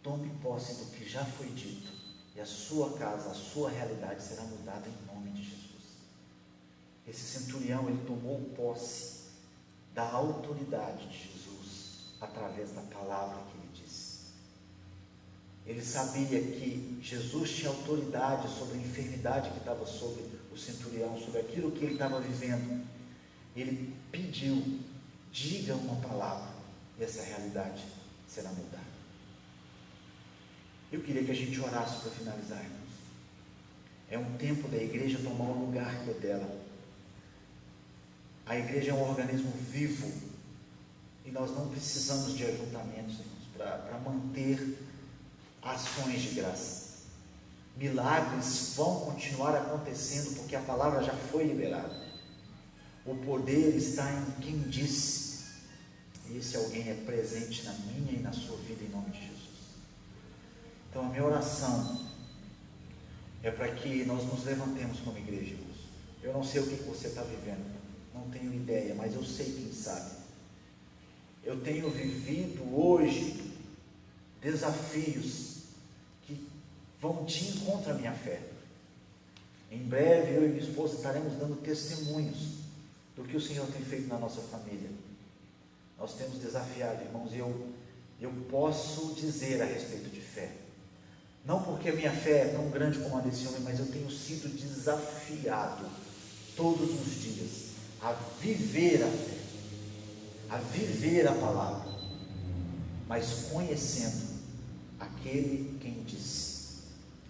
Tome posse do que já foi dito, e a sua casa, a sua realidade será mudada em nome de Jesus. Esse centurião, ele tomou posse da autoridade de Jesus através da palavra que ele disse. Ele sabia que Jesus tinha autoridade sobre a enfermidade que estava sobre o centurião, sobre aquilo que ele estava vivendo. Ele pediu, diga uma palavra, e essa realidade será mudada. Eu queria que a gente orasse para finalizar, irmãos. É um tempo da igreja tomar o lugar que é dela. A igreja é um organismo vivo, e nós não precisamos de ajuntamentos, irmãos, para manter ações de graça. Milagres vão continuar acontecendo, porque a palavra já foi liberada. O poder está em quem disse, e esse alguém é presente na minha e na sua vida, em nome de Jesus. Então, a minha oração é para que nós nos levantemos como igreja, irmãos. Eu não sei o que você está vivendo, não tenho ideia, mas eu sei quem sabe. Eu tenho vivido hoje desafios que vão de encontro à minha fé. Em breve, eu e minha esposa estaremos dando testemunhos do que o Senhor tem feito na nossa família. Nós temos desafiado, irmãos, eu posso dizer a respeito de fé. Não porque a minha fé é tão grande como a desse homem, mas eu tenho sido desafiado todos os dias a viver a fé, a viver a palavra, mas conhecendo aquele quem disse.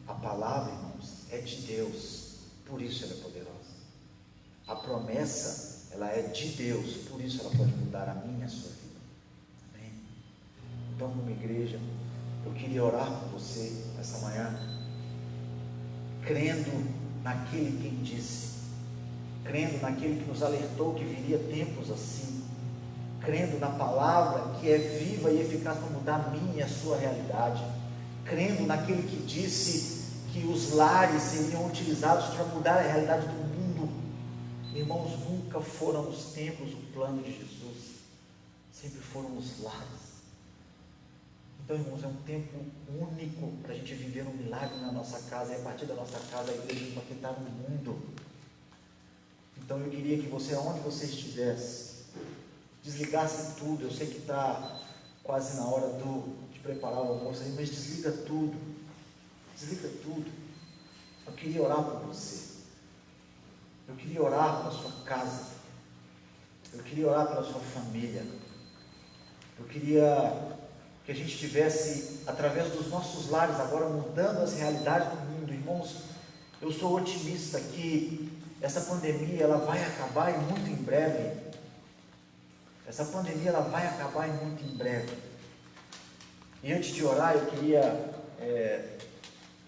A palavra, irmãos, é de Deus, por isso ela é poderosa. A promessa, ela é de Deus, por isso ela pode mudar a minha e a sua vida. Amém? Então, como igreja, eu queria orar por você essa manhã, crendo naquele quem disse, crendo naquele que nos alertou que viria tempos assim, crendo na palavra que é viva e eficaz para mudar a minha e a sua realidade, crendo naquele que disse que os lares seriam utilizados para mudar a realidade do mundo. Irmãos, nunca foram os templos o plano de Jesus, sempre foram os lares. Então, irmãos, é um tempo único para a gente viver um milagre na nossa casa, e a partir da nossa casa a igreja impactar no mundo. Então eu queria que você, aonde você estivesse, desligasse tudo. Eu sei que está quase na hora de preparar o almoço aí, mas desliga tudo. Desliga tudo. Eu queria orar por você. Eu queria orar pela sua casa. Eu queria orar pela sua família. Eu queria que a gente tivesse, através dos nossos lares, agora mudando as realidades do mundo. Irmãos, eu sou otimista que essa pandemia ela vai acabar e muito em breve. Essa pandemia ela vai acabar e muito em breve. E antes de orar, eu queria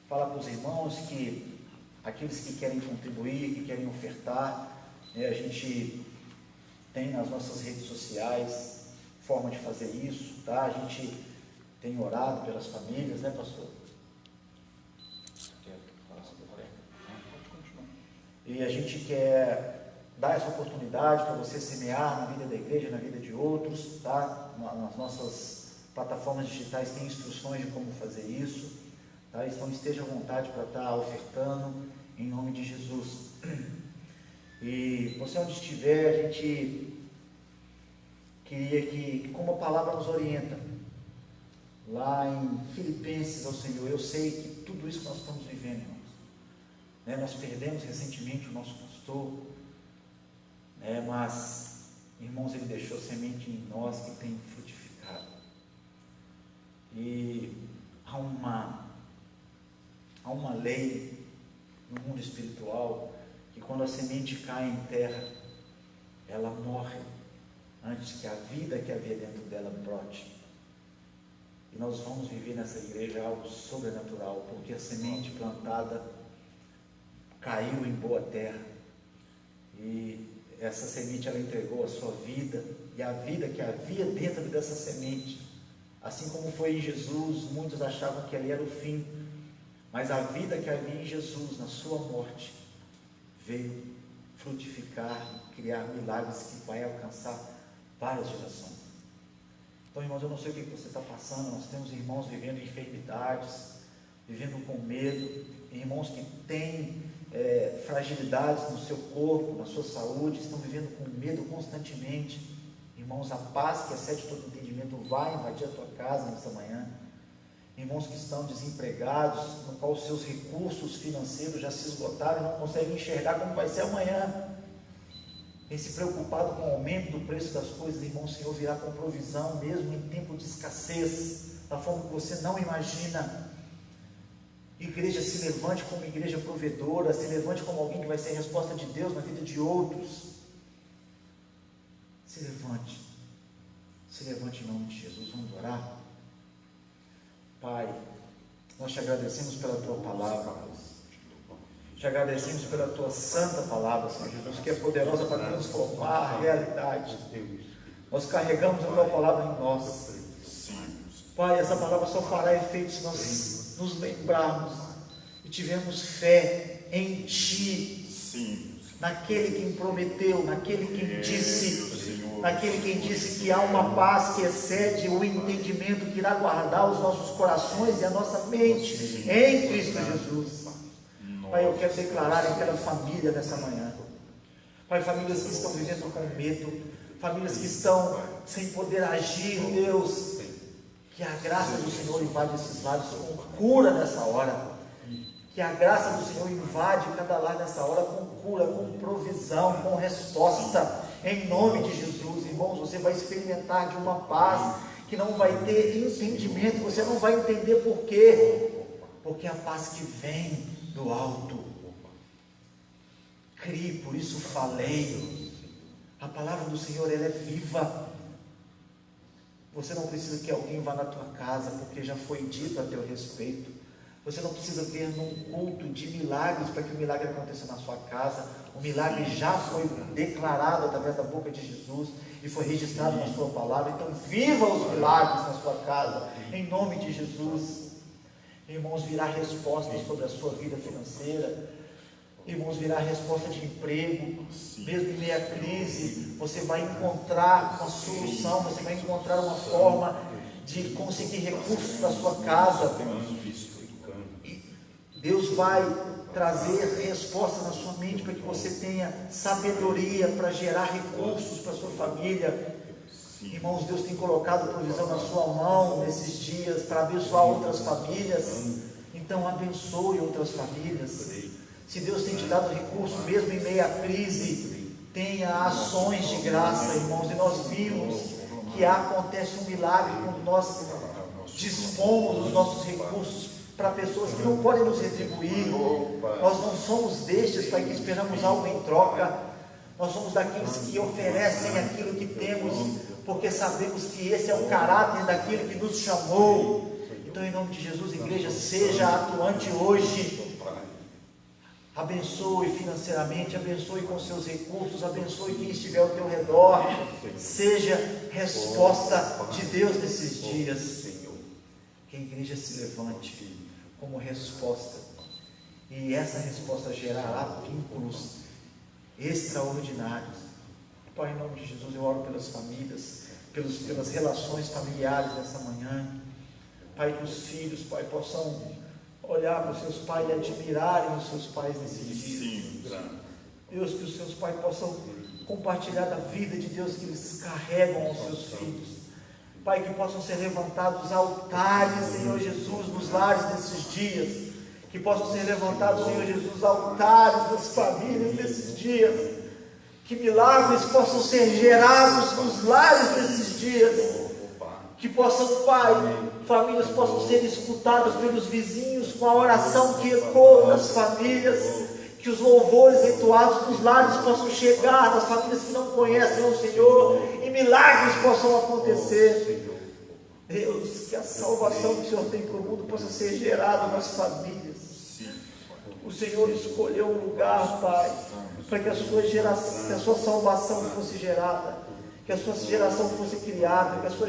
falar para os irmãos que aqueles que querem contribuir, que querem ofertar, a gente tem nas nossas redes sociais forma de fazer isso, tá? A gente tem orado pelas famílias, né, pastor? Quer falar sobre a fé? Pode continuar. E a gente quer dar essa oportunidade para você semear na vida da igreja, na vida de outros, tá? Nas nossas plataformas digitais tem instruções de como fazer isso, tá? Então esteja à vontade para estar ofertando em nome de Jesus. E você onde estiver, a gente queria que, como a palavra nos orienta, lá em Filipenses ao Senhor, eu sei que tudo isso que nós estamos vivendo, irmãos, né, nós perdemos recentemente o nosso pastor, né, mas, irmãos, ele deixou semente em nós que tem frutificado. E há uma lei no mundo espiritual, que quando a semente cai em terra, ela morre antes que a vida que havia dentro dela brote. E nós vamos viver nessa igreja algo sobrenatural, porque a semente plantada caiu em boa terra, e essa semente ela entregou a sua vida, e a vida que havia dentro dessa semente, assim como foi em Jesus, muitos achavam que ali era o fim, mas a vida que havia em Jesus, na sua morte, veio frutificar, criar milagres que vai alcançar várias gerações. Então, irmãos, eu não sei o que você está passando, nós temos irmãos vivendo enfermidades, vivendo com medo, irmãos que têm fragilidades no seu corpo, na sua saúde, estão vivendo com medo constantemente. Irmãos, a paz que excede todo entendimento vai invadir a tua casa nessa manhã. Irmãos que estão desempregados, no qual os seus recursos financeiros já se esgotaram e não conseguem enxergar como vai ser amanhã. Tem se preocupado com o aumento do preço das coisas, irmão, o Senhor virá com provisão, mesmo em tempo de escassez, da forma que você não imagina. Igreja, se levante como igreja provedora, se levante como alguém que vai ser a resposta de Deus na vida de outros. Se levante em nome de Jesus. Vamos orar. Pai, nós te agradecemos pela tua palavra, te agradecemos pela tua santa palavra, Senhor Jesus, que é poderosa para transformar a realidade. Nós carregamos a tua palavra em nós, Pai. Essa palavra só fará efeito se nós nos lembrarmos e tivermos fé em Ti, naquele quem prometeu, naquele quem disse que há uma paz que excede o entendimento, que irá guardar os nossos corações e a nossa mente em Cristo Jesus. Pai, eu quero declarar em cada família nessa manhã, Pai, famílias que estão vivendo com medo, famílias que estão sem poder agir, Deus, que a graça do Senhor invade esses lares com cura nessa hora, que a graça do Senhor invade cada lar nessa hora com cura, com provisão, com resposta, em nome de Jesus. Irmãos, você vai experimentar de uma paz que não vai ter entendimento, você não vai entender por quê, porque é a paz que vem do alto. Crie, por isso falei. A palavra do Senhor, ela é viva. Você não precisa que alguém vá na tua casa, porque já foi dito a teu respeito. Você não precisa vir num culto de milagres para que o milagre aconteça na sua casa. O milagre já foi declarado através da boca de Jesus e foi registrado na sua palavra. Então viva os milagres na sua casa, em nome de Jesus. Irmãos, virá resposta sobre a sua vida financeira. Irmãos, virá resposta de emprego. Mesmo em meio à crise, você vai encontrar uma solução, você vai encontrar uma forma de conseguir recursos para a sua casa. E Deus vai trazer resposta na sua mente para que você tenha sabedoria para gerar recursos para a sua família. Irmãos, Deus tem colocado provisão na sua mão nesses dias para abençoar outras famílias. Então abençoe outras famílias. Se Deus tem te dado recurso mesmo em meio à crise, tenha ações de graça, irmãos. E nós vimos que acontece um milagre quando nós dispomos dos nossos recursos para pessoas que não podem nos retribuir. Nós não somos destes para que esperamos algo em troca. Nós somos daqueles que oferecem aquilo que temos, porque sabemos que esse é o caráter daquele que nos chamou. Então, em nome de Jesus, igreja, seja atuante hoje. Abençoe financeiramente, abençoe com seus recursos, abençoe quem estiver ao teu redor. Seja resposta de Deus nesses dias. Que a igreja se levante como resposta, e essa resposta gerará vínculos extraordinários. Pai, em nome de Jesus, eu oro pelas famílias, pelas relações familiares nessa manhã. Pai, que os filhos, Pai, possam olhar para os seus pais e admirarem os seus pais nesses dias. Deus, que os seus pais possam compartilhar da vida de Deus que eles carregam aos seus filhos. Pai, que possam ser levantados altares, Senhor Jesus, nos lares nesses dias. Que possam ser levantados, Senhor Jesus, altares das famílias nesses dias. Que milagres possam ser gerados nos lares nesses dias. Que possam, Pai, famílias possam ser escutadas pelos vizinhos com a oração que ecoa das famílias. Que os louvores entoados nos lares possam chegar das famílias que não conhecem o Senhor, e milagres possam acontecer. Deus, que a salvação que o Senhor tem para o mundo possa ser gerada nas famílias. O Senhor escolheu um lugar, Pai, para que a sua salvação fosse gerada, que a sua geração fosse criada, que a sua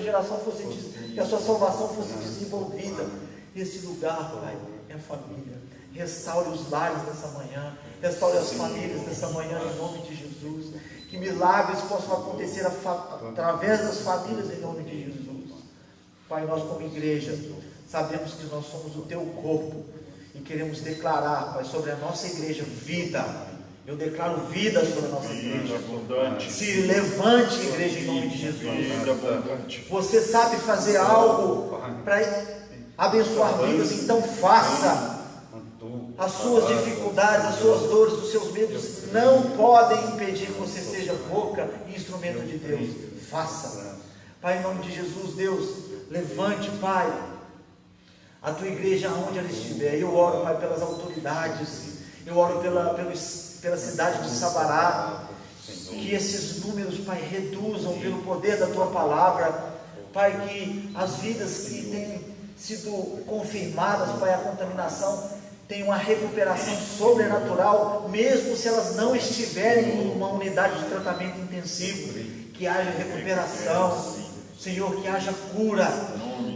salvação fosse desenvolvida. Esse lugar, Pai, é a família. Restaure os lares nessa manhã, restaure as famílias nessa manhã, em nome de Jesus. Que milagres possam acontecer através das famílias, em nome de Jesus. Pai, nós como igreja sabemos que nós somos o teu corpo e queremos declarar, Pai, sobre a nossa igreja vida. Eu declaro vida sobre a nossa igreja. Se levante, igreja, em nome de Jesus. Você sabe fazer algo para abençoar vidas, então faça. As suas dificuldades, as suas dores, os seus medos não podem impedir que você seja boca e instrumento de Deus. Faça. Pai, em nome de Jesus, Deus, levante, Pai, a tua igreja aonde ela estiver. Eu oro, Pai, pelas autoridades. Eu oro pela cidade de Sabará. Que esses números, Pai, reduzam pelo poder da tua palavra. Pai, que as vidas que têm sido confirmadas, Pai, a contaminação, tem uma recuperação sobrenatural, mesmo se elas não estiverem em uma unidade de tratamento intensivo. Que haja recuperação, Senhor, que haja cura.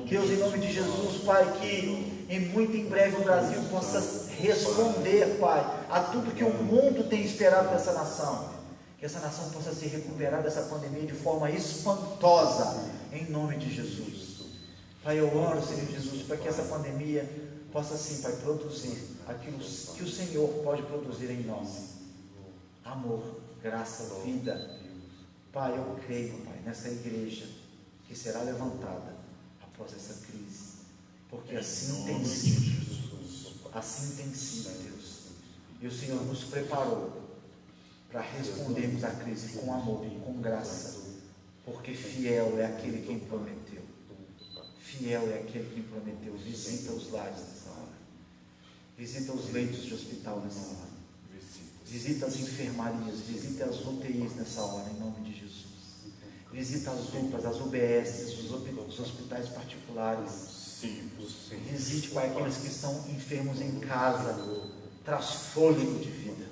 Deus, em nome de Jesus, Pai, que muito em breve o Brasil possa responder, Pai, a tudo que o mundo tem esperado dessa nação. Que essa nação possa se recuperar dessa pandemia de forma espantosa, em nome de Jesus. Pai, eu oro, Senhor Jesus, para que essa pandemia possa sim, Pai, produzir aquilo que o Senhor pode produzir em nós: amor, graça, vida. Pai, eu creio, Pai, nessa igreja que será levantada após essa crise, porque assim tem sido, Deus. E o Senhor nos preparou para respondermos à crise com amor e com graça, porque fiel é aquele que prometeu. Fiel é aquele que prometeu. Visita os lares nessa hora. Visita os leitos de hospital nessa hora. Visita as enfermarias. Visita as UTIs nessa hora, em nome de Jesus. Visita as UPAs, as UBS, os hospitais particulares. Visite, Pai, aqueles que estão enfermos em casa. Traz fôlego de vida.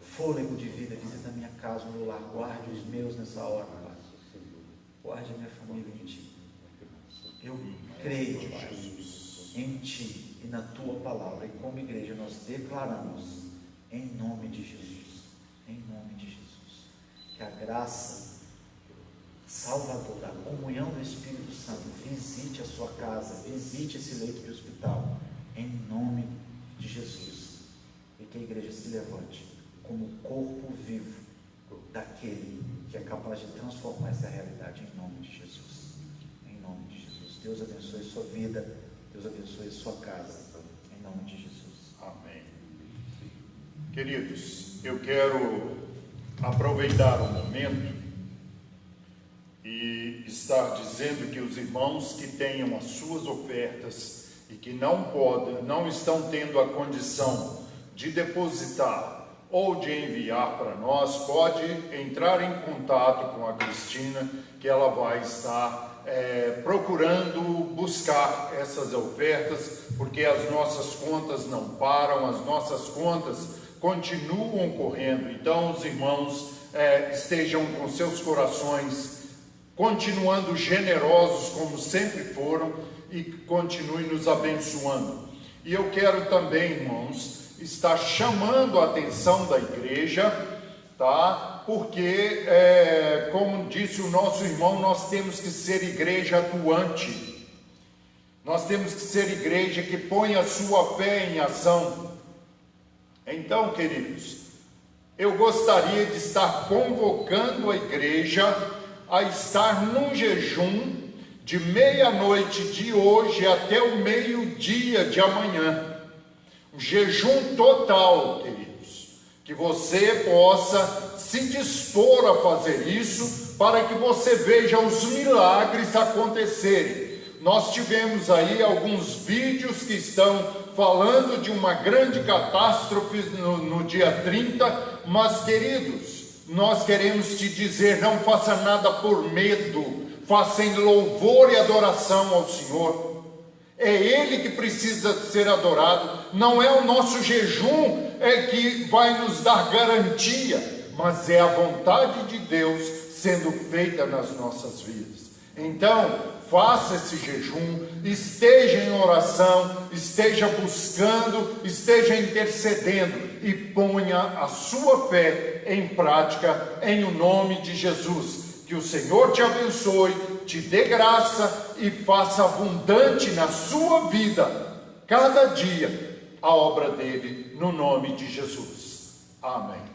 Fôlego de vida. Visita a minha casa, o meu lar. Guarde os meus nessa hora, Pai. Guarde a minha família em Ti. Eu creio, Pai, em Ti e na Tua palavra. E como igreja nós declaramos, em nome de Jesus, que a graça salvadora, a comunhão do Espírito Santo visite a sua casa, visite esse leito de hospital, em nome de Jesus. E que a igreja se levante como corpo vivo daquele que é capaz de transformar essa realidade, em nome de Jesus. Em nome de Jesus. Deus abençoe sua vida, Deus abençoe sua casa, em nome de Jesus. Amém. Queridos, eu quero aproveitar o momento e estar dizendo que os irmãos que tenham as suas ofertas e que não estão tendo a condição de depositar ou de enviar para nós, pode entrar em contato com a Cristina, que ela vai estar procurando buscar essas ofertas, porque as nossas contas não param, as nossas contas continuam correndo. Então os irmãos estejam com seus corações continuando generosos como sempre foram e continuem nos abençoando. E eu quero também, irmãos, estar chamando a atenção da igreja, tá? Porque, como disse o nosso irmão, nós temos que ser igreja atuante. Nós temos que ser igreja que põe a sua fé em ação. Então, queridos, eu gostaria de estar convocando a igreja a estar num jejum de meia-noite de hoje até o meio-dia de amanhã. Um jejum total, queridos, que você possa se dispor a fazer isso, para que você veja os milagres acontecerem. Nós tivemos aí alguns vídeos que estão falando de uma grande catástrofe no dia 30, mas, queridos, nós queremos te dizer, não faça nada por medo, faça em louvor e adoração ao Senhor. É Ele que precisa ser adorado, não é o nosso jejum que vai nos dar garantia, mas é a vontade de Deus sendo feita nas nossas vidas. Então, faça esse jejum, esteja em oração, esteja buscando, esteja intercedendo e ponha a sua fé em prática, em o nome de Jesus. Que o Senhor te abençoe, te dê graça e faça abundante na sua vida, cada dia, a obra dele, no nome de Jesus. Amém.